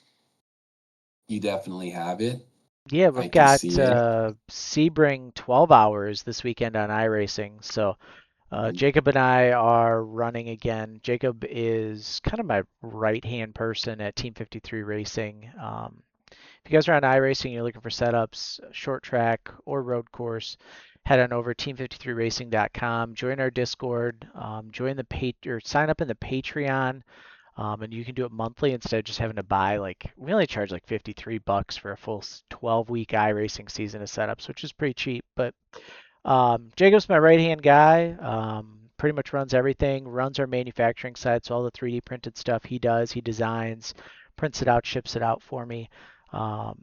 you definitely have it. yeah, I we've can got see it. Sebring 12 hours this weekend on iRacing. So, Jacob and I are running again. Jacob is kind of my right-hand person at Team 53 Racing. If you guys are on iRacing, you're looking for setups, short track or road course, head on over team53racing.com, join our Discord, join the or sign up in the Patreon, and you can do it monthly instead of just having to buy, like, we only charge like 53 bucks for a full 12-week iRacing season of setups, which is pretty cheap. But Jacob's my right-hand guy. Pretty much runs everything, runs our manufacturing side, so all the 3D printed stuff he does, he designs, prints it out, ships it out for me. Um,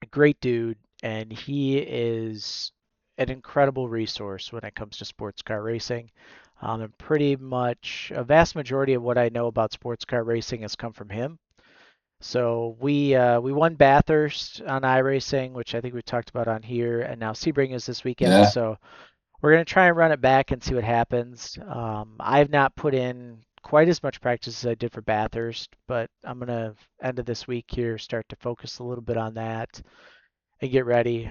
Great dude, and he is an incredible resource when it comes to sports car racing. And pretty much a vast majority of what I know about sports car racing has come from him. So we won Bathurst on iRacing, which I think we talked about on here, and now Sebring is this weekend. Yeah. So we're gonna try and run it back and see what happens. I've not put in quite as much practice as I did for Bathurst, but I'm gonna end of this week here start to focus a little bit on that and get ready.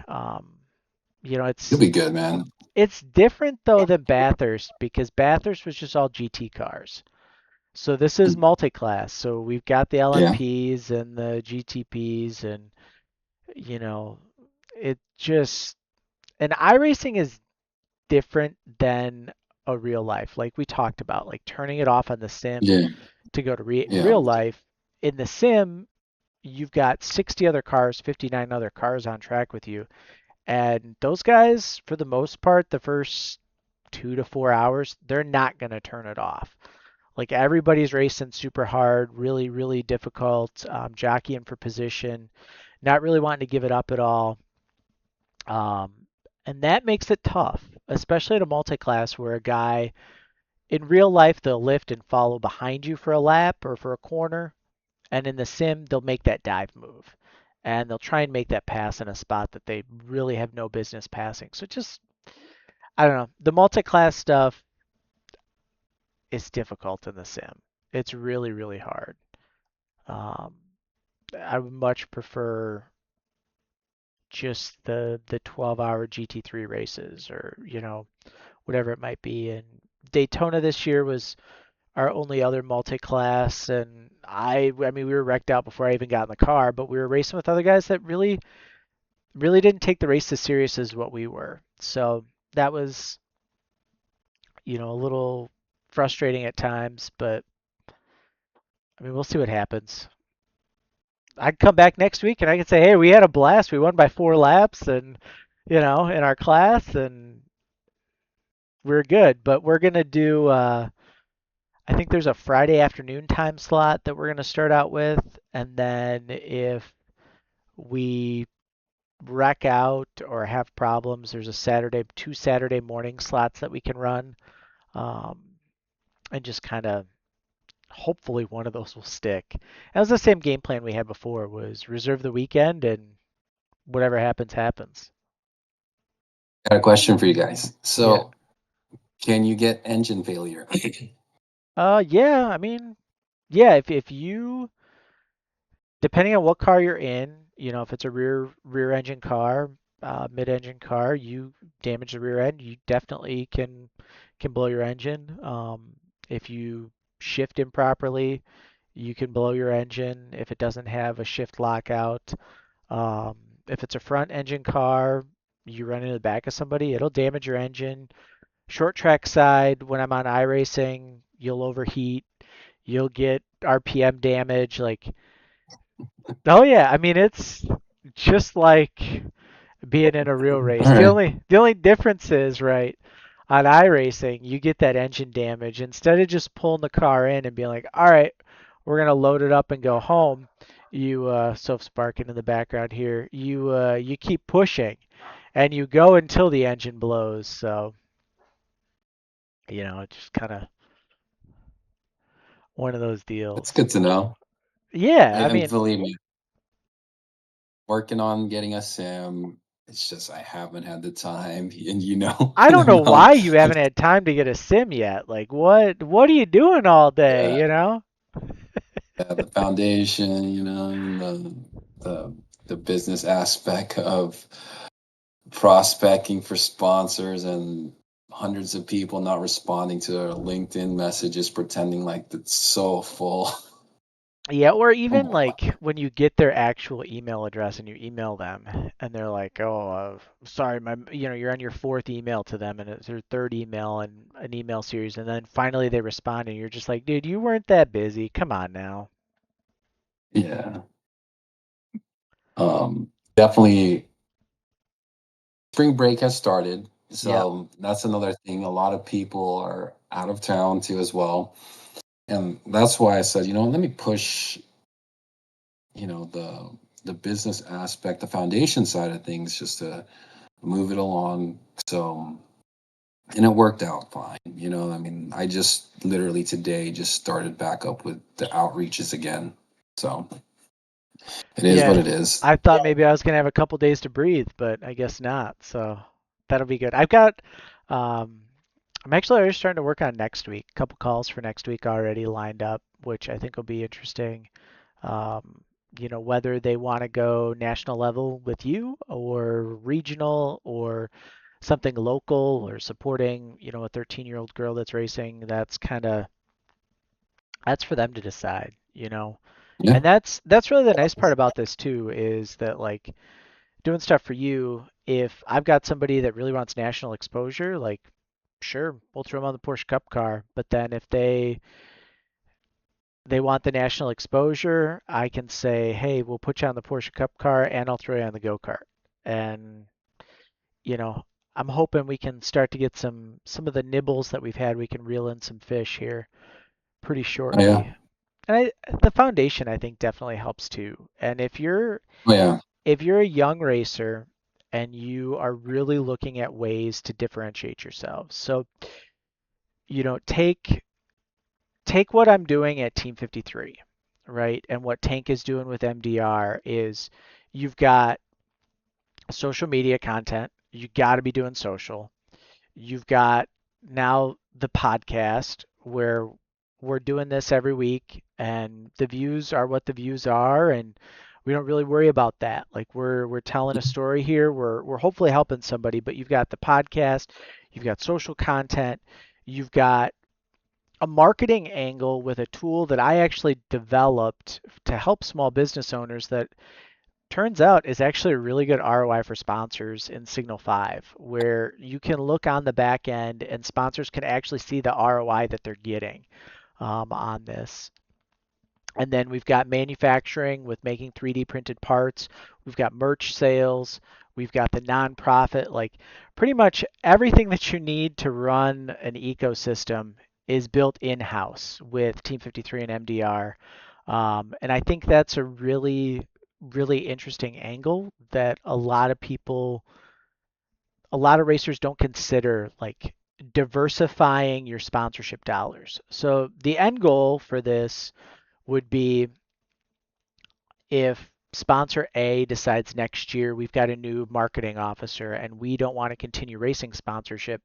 You know, You'll be good, man. it's different though than Bathurst because Bathurst was just all GT cars. So this is multi-class. So we've got the Yeah. LMPs and the GTPs and you know, it just and iRacing is different than a real life. Like we talked about, like turning it off on the sim Yeah. to go to Yeah. real life. In the sim, you've got 60 other cars, 59 other cars on track with you. And those guys, for the most part, the first 2 to 4 hours, they're not going to turn it off. Like everybody's racing super hard, really, really difficult, jockeying for position, not really wanting to give it up at all. Um, and that makes it tough, especially in a multi-class where a guy in real life they'll lift and follow behind you for a lap or for a corner, and in the sim they'll make that dive move. And they'll try and make that pass in a spot that they really have no business passing. So just I don't know. The multi-class stuff is difficult in the sim. It's really, really hard. Um, I would much prefer just the 12-hour GT3 races or, whatever it might be. And Daytona this year was our only other multi-class, and I mean, we were wrecked out before I even got in the car, but we were racing with other guys that really, really didn't take the race as serious as what we were. So that was, a little frustrating at times, but I mean, we'll see what happens. I can come back next week and I can say, hey, we had a blast. We won by 4 laps, and in our class, and we're good. But we're gonna do. I think there's a Friday afternoon time slot that we're gonna start out with, and then if we wreck out or have problems, there's two Saturday morning slots that we can run, um, and just kind of hopefully one of those will stick. That was the same game plan we had before. Was reserve the weekend and whatever happens, happens. Got a question for you guys. Yeah. So, can you get engine failure? Yeah. I mean, yeah. If you, depending on what car you're in, if it's a rear engine car, mid engine car, you damage the rear end, you definitely can blow your engine. If you shift improperly, you can blow your engine if it doesn't have a shift lockout. Um, if it's a front engine car, you run into the back of somebody, it'll damage your engine. Short track side, when I'm on iRacing, you'll overheat, you'll get RPM damage. Like, oh yeah, I mean it's just like being in a real All race. The right. only the only difference is right on iRacing, you get that engine damage instead of just pulling the car in and being like, all right, we're gonna load it up and go home. You sparking in the background here. You keep pushing, and you go until the engine blows. So it's just kind of one of those That's deals. good to know. Yeah, I And mean, believe me, working on getting a sim. It's just I haven't had the time, and I and don't know I'm why you haven't had time to get a sim yet. Like, what are you doing all day, yeah, you know? yeah, the foundation, and the the business aspect of prospecting for sponsors and hundreds of people not responding to their LinkedIn messages, pretending like it's so full. Yeah, or Come even on. like when you get their actual email address and you email them and they're like, "Oh, sorry, you're on your fourth email to them and it's their third email and an email series." And then finally they respond and you're just like, "Dude, you weren't that busy. Come on now." Yeah. Definitely spring break has started. Yep. So that's another thing. A lot of people are out of town too as well. And that's why I said, let me push, the business aspect, the foundation side of things just to move it along. So and it worked out fine. I mean, I just literally today just started back up with the outreaches again. So It is what Yeah, it is. I thought maybe I was gonna have a couple days to breathe, but I guess not. So that'll be good. I've got, um, I'm actually already starting to work on next week. A couple calls for next week already lined up, which I think will be interesting. Um, whether they want to go national level with you or regional or something local or supporting, a 13-year-old girl that's racing, that's for them to decide. Yeah. And that's really the nice part about this too, is that like doing stuff for you, if I've got somebody that really wants national exposure, like sure, we'll throw them on the Porsche Cup car, but then if they want the national exposure, I can say, "Hey, we'll put you on the Porsche Cup car and I'll throw you on the go-kart." And you know, I'm hoping we can start to get some of the nibbles that we've had, we can reel in some fish here pretty Oh, yeah. shortly. And the foundation I think definitely helps too. And Oh, yeah. if you're a young racer and you are really looking at ways to differentiate yourselves, so take what I'm doing at Team 53, right? And what Tank is doing with MDR is you've got social media content. You got to be doing social. You've got now the podcast where we're doing this every week and the views are what the views are, and we don't really worry about that. Like we're telling a story here. We're hopefully helping somebody, but you've got the podcast, you've got social content, you've got a marketing angle with a tool that I actually developed to help small business owners that turns out is actually a really good ROI for sponsors in Signal 5, where you can look on the back end and sponsors can actually see the ROI that they're getting on this. And then we've got manufacturing with making 3D printed parts. We've got merch sales. We've got the nonprofit. Like pretty much everything that you need to run an ecosystem is built in-house with Team 53 and MDR. And I think that's a really, really interesting angle that a lot of racers don't consider, like diversifying your sponsorship dollars. So the end goal for this would be if sponsor A decides next year we've got a new marketing officer and we don't want to continue racing sponsorship,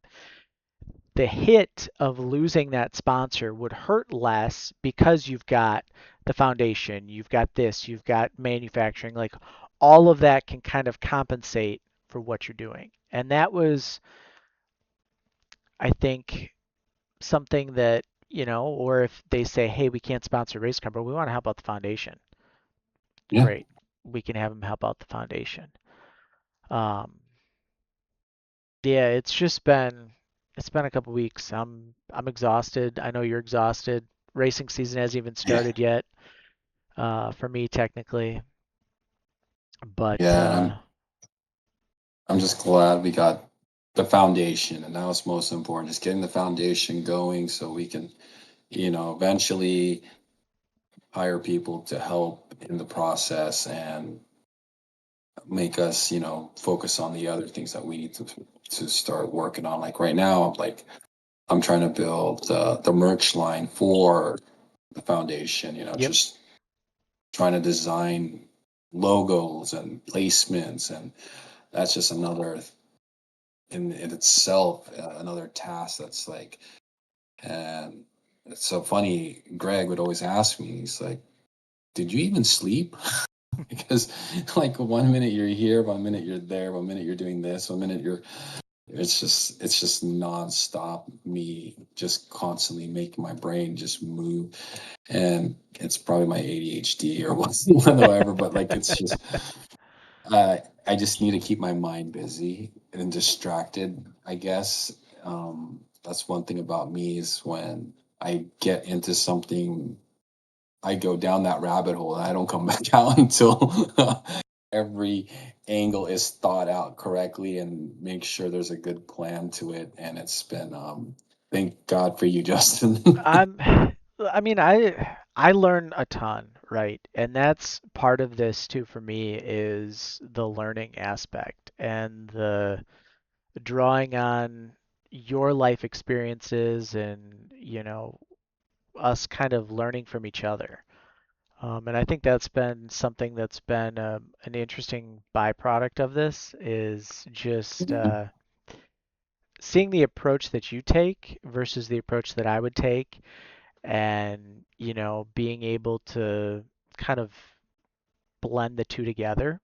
the hit of losing that sponsor would hurt less because you've got the foundation, you've got this, you've got manufacturing, like all of that can kind of compensate for what you're doing. And that was, I think, something that, or if they say, hey, we can't sponsor a race car, but we want to help out the foundation. Yeah. Great. We can have them help out the foundation. Um, yeah, it's been a couple weeks. I'm exhausted. I know you're exhausted. Racing season hasn't even Yeah. started yet, for me technically. But Yeah. I'm just glad we got the foundation, and that was most important, just getting the foundation going so we can, eventually hire people to help in the process and make us, focus on the other things that we need to start working on. Like right now, like I'm trying to build the merch line for the foundation, yep. just trying to design logos and placements, and that's just another in itself, another task that's like, and it's so funny. Greg would always ask me, he's like, did you even sleep? Because like 1 minute you're here, 1 minute you're there, 1 minute you're doing this, 1 minute you're, it's just nonstop, me just constantly making my brain just move. And it's probably my ADHD or whatever, but like it's just, I just need to keep my mind busy and distracted, I guess. That's one thing about me is when I get into something, I go down that rabbit hole and I don't come back out until every angle is thought out correctly and make sure there's a good plan to it. And it's been, thank God for you, Justin. I'm I mean, I learn a ton, right? And that's part of this too for me is the learning aspect and the drawing on your life experiences and, us kind of learning from each other. And I think that's been something that's been an interesting byproduct of this is just Mhm. seeing the approach that you take versus the approach that I would take, and being able to kind of blend the two together.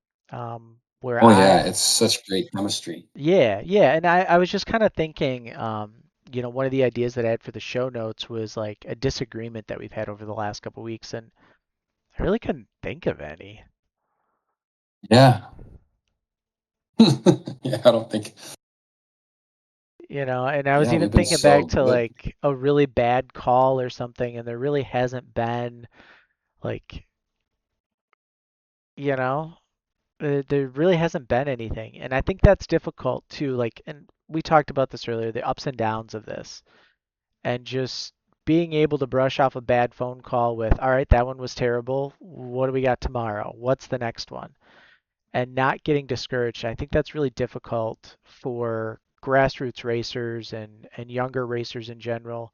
Where Oh yeah, it's such great chemistry. yeah, yeah, and I was just kind of thinking, one of the ideas that I had for the show notes was like a disagreement that we've had over the last couple weeks, and I really couldn't think of any. Yeah. Yeah, I don't think. And I was Yeah, even we've been thinking back so to good. like a really bad call or something, and there really hasn't been like, you know, there really hasn't been anything. And I think that's difficult too. Like, and we talked about this earlier, the ups and downs of this, and just being able to brush off a bad phone call with, all right, that one was terrible. What do we got tomorrow? What's the next one? And not getting discouraged. I think that's really difficult for grassroots racers and younger racers in general,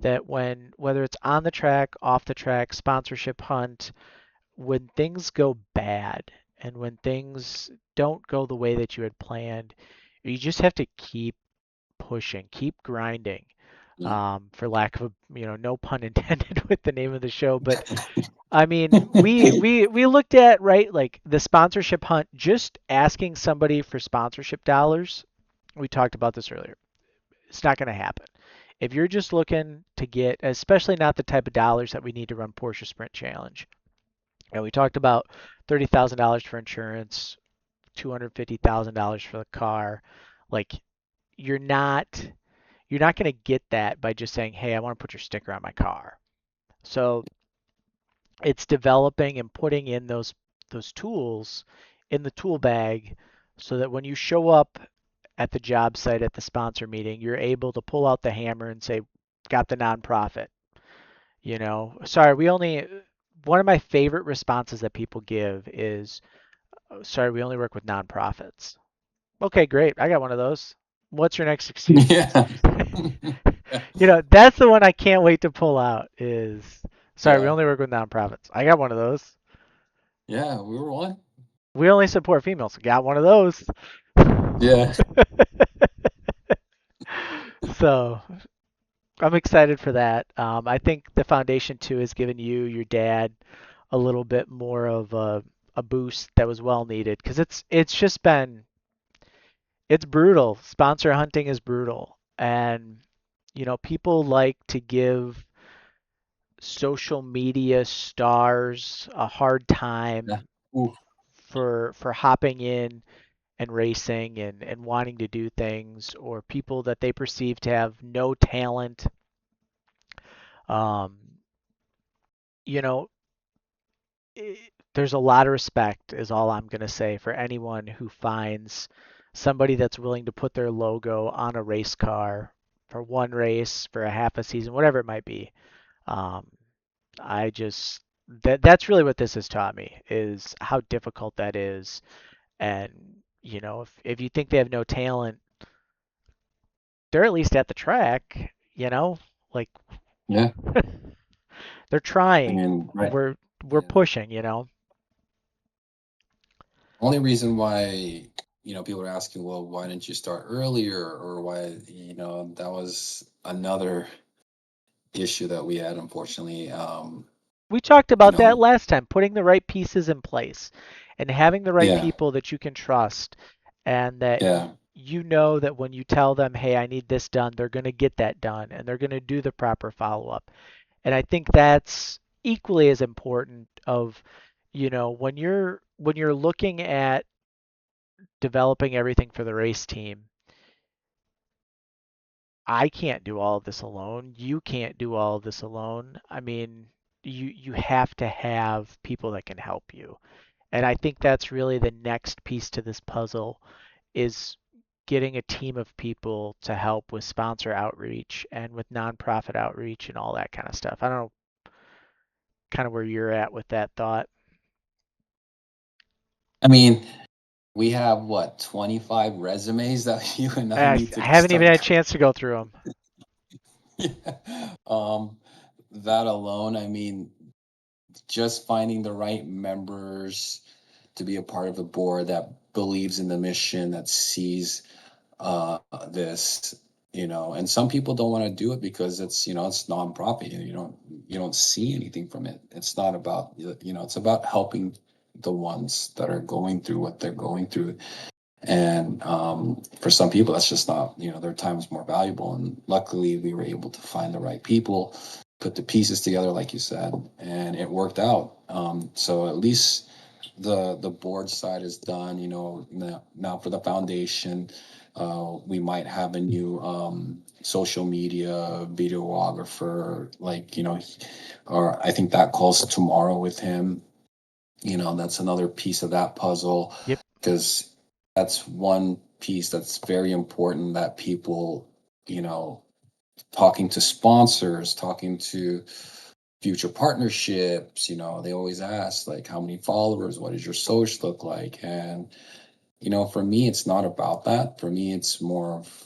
that whether it's on the track, off the track, sponsorship hunt, when things go bad and when things don't go the way that you had planned, you just have to keep pushing, keep grinding. Yeah. For lack of no pun intended with the name of the show, but I mean, we looked at, right, like the sponsorship hunt, just asking somebody for sponsorship dollars. We talked about this earlier. It's not going to happen. If you're just looking to get, especially not the type of dollars that we need to run Porsche Sprint Challenge. And we talked about $30,000 for insurance, $250,000 for the car. Like you're not you're not going to get that by just saying, "Hey, I want to put your sticker on my car." So it's developing and putting in those tools in the tool bag so that when you show up at the job site at the sponsor meeting, you're able to pull out the hammer and say, "Got the nonprofit." Sorry, we only one of my favorite responses that people give is, "Oh, sorry, we only work with nonprofits." Okay, great. I got one of those. What's your next excuse? Yeah. That's the one I can't wait to pull out is, sorry, we Yeah. only work with nonprofits. I got one of those. Yeah, we were one. We only support females. Got one of those. Yeah. So I'm excited for that. I think the foundation too has given you, your dad, a little bit more of a boost that was well needed because it's just been it's brutal. Sponsor hunting is brutal, and people like to give social media stars a hard Yeah. time Ooh. for hopping in and racing and wanting to do things, or people that they perceive to have no talent. Um, you know, there's a lot of respect, is all I'm going to say, for anyone who finds somebody that's willing to put their logo on a race car for one race, for a half a season, whatever it might be. Um, I just that's really what this has taught me is how difficult that is. And if you think they have no talent, they're at least at the track. Like Yeah. they're I trying. mean, right. We're Yeah. pushing. You know. Only reason why, people are asking, well, why didn't you start earlier, or why, that was another issue that we had, unfortunately. We talked You about that know, last time, putting the right pieces in place and having the right yeah, people that you can trust, and that yeah. you know that when you tell them, "Hey, I need this done," they're going to get that done and they're going to do the proper follow-up. And I think that's equally as important of, when you're looking at developing everything for the race team, I can't do all of this alone. You can't do all of this alone. I mean, you have to have people that can help you. And I think that's really the next piece to this puzzle is getting a team of people to help with sponsor outreach and with nonprofit outreach and all that kind of stuff. I don't know kind of where you're at with that thought. I mean, we have what, 25 resumes that you and I need I to haven't even had start. a chance to go through them. Yeah. That alone, I mean, just finding the right members to be a part of the board that believes in the mission, that sees uh, this, and some people don't want to do it because it's nonprofit. You don't see anything from it. It's not about, it's about helping the ones that are going through what they're going through. And for some people, that's just not, their time is more valuable. And luckily, we were able to find the right people, put the pieces together, like you said, and it worked out. So at least the board side is done. Now for the foundation, we might have a new social media videographer, like or I think that calls tomorrow with him. That's another piece of that puzzle, Yep. because that's one piece that's very important, that people, you know, talking to sponsors, talking to future partnerships, they always ask, like, how many followers, what does your social look like? And, for me, it's not about that. For me, it's more of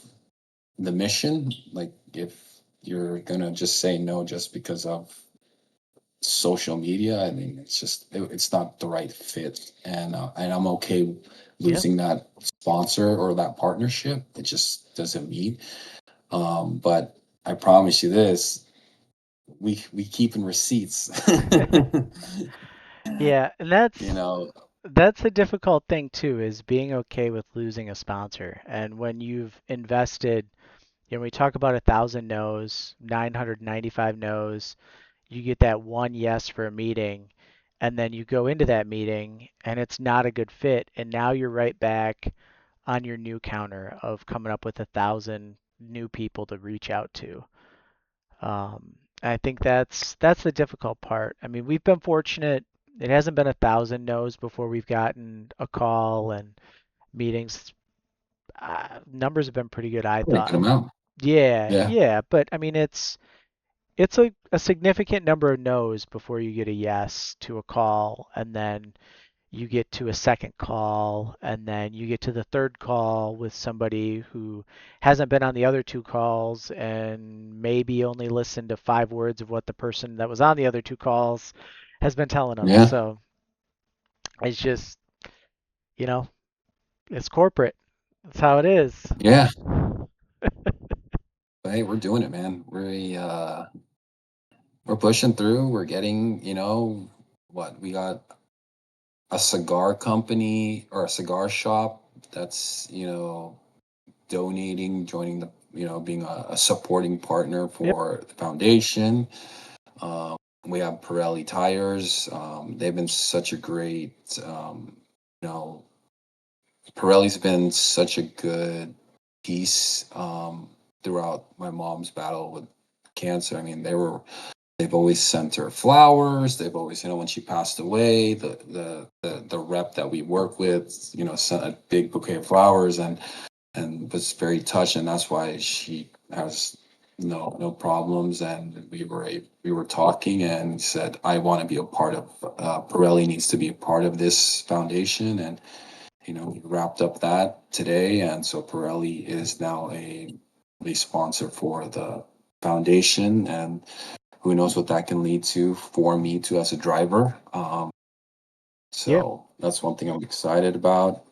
the mission. Like, if you're gonna just say no just because of social media, I mean, it's not the right fit, and I'm okay Yeah. losing that sponsor or that partnership. It just doesn't meet. But I promise you this: we keep in receipts. Yeah, and you know, that's a difficult thing too, is being okay with losing a sponsor. And when you've invested, we talk about 1,000 no's, 995 no's, you get that one yes for a meeting, and then you go into that meeting and it's not a good fit, and now you're right back on your new counter of coming up with 1,000 new people to reach out to. I think that's the difficult part. I mean, we've been fortunate. It hasn't been 1,000 no's before we've gotten a call and meetings. Numbers have been pretty good, I pretty good thought. amount. Yeah, Yeah, yeah, but I mean, it's a significant number of no's before you get a yes to a call, and then you get to a second call, and then you get to the third call with somebody who hasn't been on the other two calls and maybe only listened to 5 words of what the person that was on the other two calls has been telling them. yeah, So it's just, you know, it's corporate. That's how it is. yeah. But hey, we're doing it, man. We're pushing through. We're getting, what we got, a cigar company or a cigar shop that's, donating, joining being a supporting partner Yep. for the foundation. Um, we have Pirelli tires. They've been such a great, you know, Pirelli's been such a good piece throughout my mom's battle with cancer. I mean, they've always sent her flowers. They've always, when she passed away, the rep that we work with, sent a big bouquet of flowers, and was very touched, and that's why she has no problems. And we were talking, and said, I want to be a part of, Pirelli needs to be a part of this foundation. And we wrapped up that today, and so Pirelli is now a sponsor for the foundation, and who knows what that can lead to for me too as a driver. Yeah. So that's one thing I'm excited about.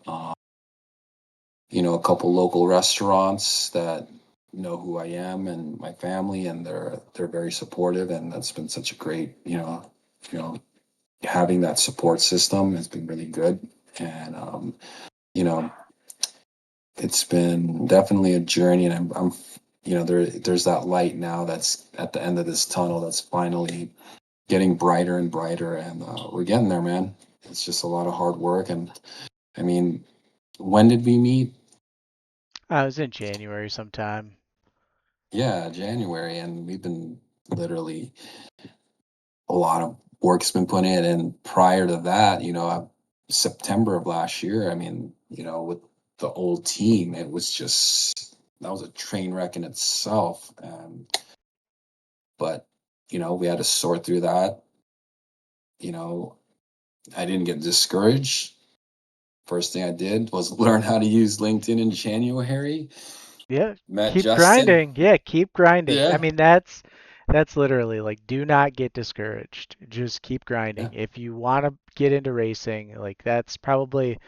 A couple local restaurants that know who I am and my family, and they're very supportive, and that's been such a great, you know, having that support system has been really good. And you know, it's been definitely a journey, and I'm there's that light now that's at the end of this tunnel that's finally getting brighter and brighter, and we're getting there, man. It's just a lot of hard work. And I mean, when did we meet? I was in January sometime. Yeah, January, and we've been literally, a lot of work's been put in. And prior to that, September of last year, I mean, with the old team, it was just, that was a train wreck in itself. But we had to sort through that. You know, I didn't get discouraged. First thing I did was learn how to use LinkedIn in January. Yeah, Met keep Justin. grinding. Yeah, keep grinding. I Yeah. mean, That's literally like, do not get discouraged. Just keep Yeah. grinding. If you want to get into racing, like that's probably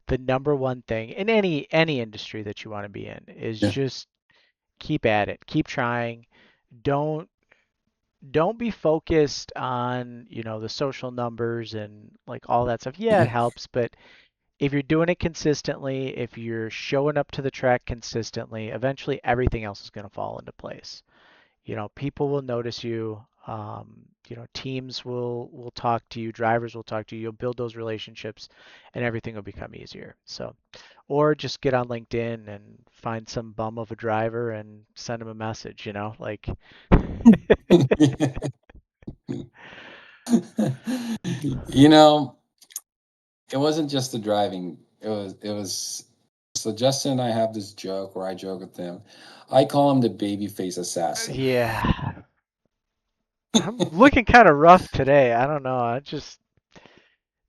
the number one thing in any industry that you want to be in is Yeah. just keep at it. Keep trying. Don't don't be focused on, the social numbers and like all that stuff. Yeah, it Yeah. helps, but if you're doing it consistently, if you're showing up to the track consistently, eventually everything else is going to fall into place. People will notice you. Teams will talk to you, drivers will talk to you. You'll build those relationships, and everything will become easier. So, or just get on LinkedIn and find some bum of a driver and send him a message. Like. You know, it wasn't just the driving. It was so Justin and I have this joke where I joke with him. I call him the babyface assassin. Yeah, I'm looking kind of rough today. I don't know. It's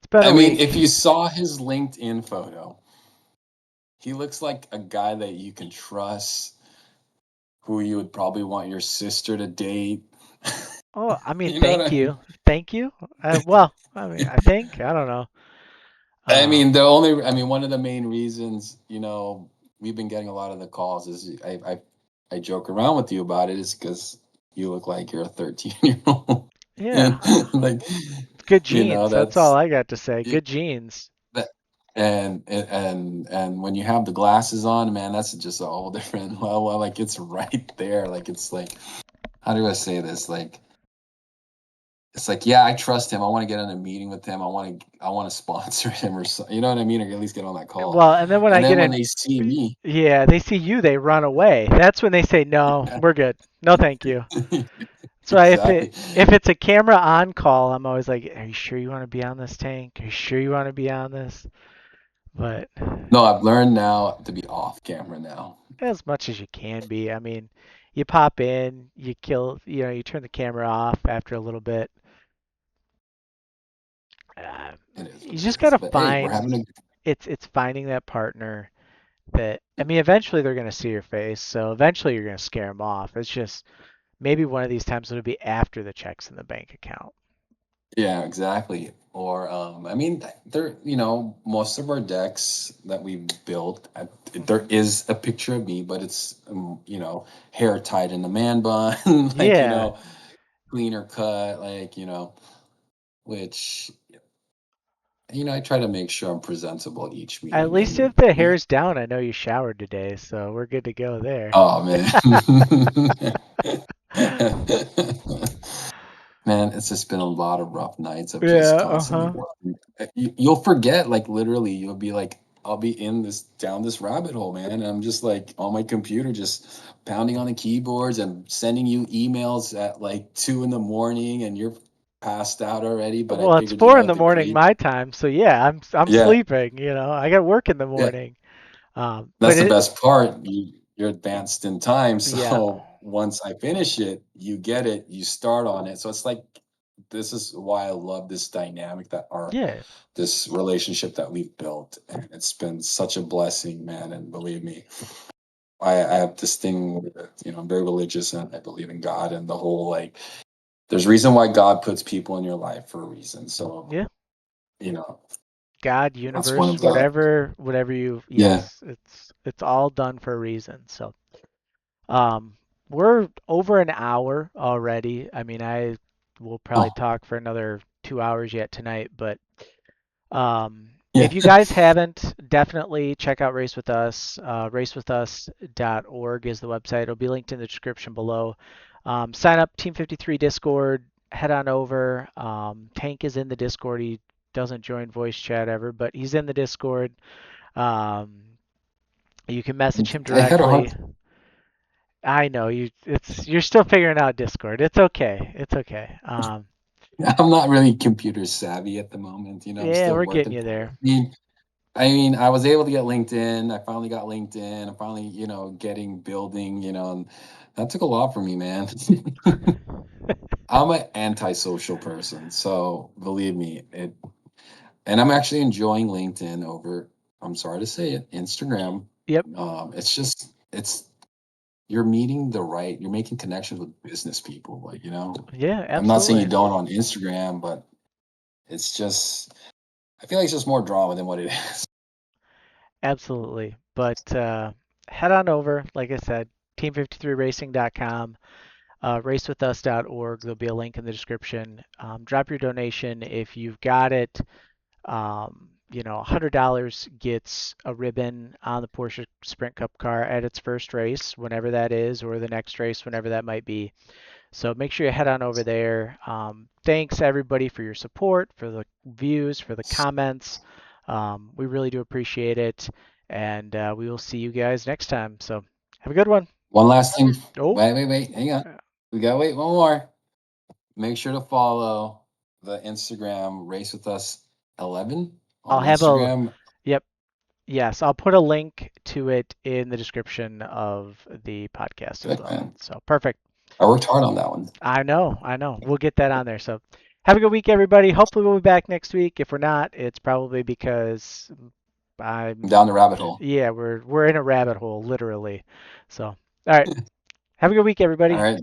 been I a mean, week. if you saw his LinkedIn photo, he looks like a guy that you can trust, who you would probably want your sister to date. Oh, I mean, You know what thank I mean? you. Thank you. Well, I mean, I think. I don't know. I mean, one of the main reasons, we've been getting a lot of the calls is I joke around with you about it is because you look like you're a 13-year-old. Yeah, And like, good genes. That's all that's I got to say. it- Good genes. that, and when you have the glasses on, man, that's just a whole different level. Like it's right there. Like it's like, how do I say this? Like it's like, yeah, I trust him. I want to get in a meeting with him. I want to sponsor him or so, you know what I mean? Or at least get on that call. Well, and then when And I then get when in, they see me, yeah, they see you, they run away. That's when they say, "No, we're good. No, thank you." So exactly. if it's a camera on call, I'm always like, "Are you sure you want to be on this tank? Are you sure you want to be on this?" But No, I've learned now to be off camera now. as much as you can be. I mean, you pop in, you kill, you turn the camera off after a little bit. Uh, It is you what it just is. gotta But hey, we're find having a it's finding that partner that I mean, eventually they're gonna see your face, so eventually you're gonna scare them off. It's just maybe one of these times it'll be after the checks in the bank account. yeah, exactly. Or I mean, there, most of our decks that we built, there Hmm. is a picture of me, but it's hair tied in a man bun, like Yeah, cleaner cut, like which I try to make sure I'm presentable at each at meeting, least and if the we hair's down, I know you showered today, so we're good to go there. oh man. Man, it's just been a lot of rough nights of just Yeah, constantly uh-huh. working. You'll forget, like literally, you'll be like, I'll be in this down this rabbit hole, man. And I'm just like on my computer, just pounding on the keyboards and sending you emails at like 2 in the morning, and you're passed out already. But I Well, it's figured you 4 in have the the morning great, my time, so yeah, I'm yeah, sleeping. I got work in the yeah. morning. But That's the it best part. You're advanced in time. yeah. So once I finish it, you get it, you start on it. So it's like this is why I love this dynamic that our Yeah. this relationship that we've built. And it's been such a blessing, man. And believe me, I have this thing where, I'm very religious and I believe in God and the whole like there's a reason why God puts people in your life for a reason. So, Yeah. you know, God, that's one universe, of the whatever yeah. yes, it's all done for a reason. So, um we're over an hour already. I mean, I will probably Oh, talk for another 2 hours yet tonight, but yeah. if you guys haven't, definitely check out Race With Us. Racewithus.org is the website. It'll be linked in the description below. Sign up Team 53 Discord. Head on over. Tank is in the Discord. He doesn't join voice chat ever, but he's in the Discord. Um, you can message him I had a hard directly. I know you're still figuring out Discord. It's okay. It's okay. I'm not really computer savvy at the moment. I'm Yeah, still we're getting working. you there. I mean, I was able to get LinkedIn. I finally got LinkedIn. I'm finally, getting building, and that took a lot for me, man. I'm an antisocial person, so believe me, and I'm actually enjoying LinkedIn over, I'm sorry to say it, Instagram. Yep. It's just, it's you're meeting you're making connections with business people. Like, Yeah, I'm not saying you absolutely. don't on Instagram, but it's just, I feel like it's just more drama than what it is. Absolutely. But head on over, like I said, team53racing.com, racewithus.org. There'll be a link in the description. Drop your donation if you've got it. $100 gets a ribbon on the Porsche Sprint Cup car at its first race, whenever that is, or the next race, whenever that might be. So make sure you head on over there. Thanks everybody for your support, for the views, for the comments. We really do appreciate it, and we will see you guys next time. So have a good one. One last thing. Oh, Wait, hang on. We gotta wait one more. Make sure to follow the Instagram Race With Us 11 I'll on have a, Instagram. yep, yes, I'll put a link to it in the description of the podcast as Good well. man. So perfect. I worked hard on that one. I know. We'll get that on there. So have a good week, everybody. Hopefully we'll be back next week. If we're not, it's probably because I'm I'm, down the rabbit hole. yeah, we're in a rabbit hole, literally. So, all right. Have a good week, All everybody. right.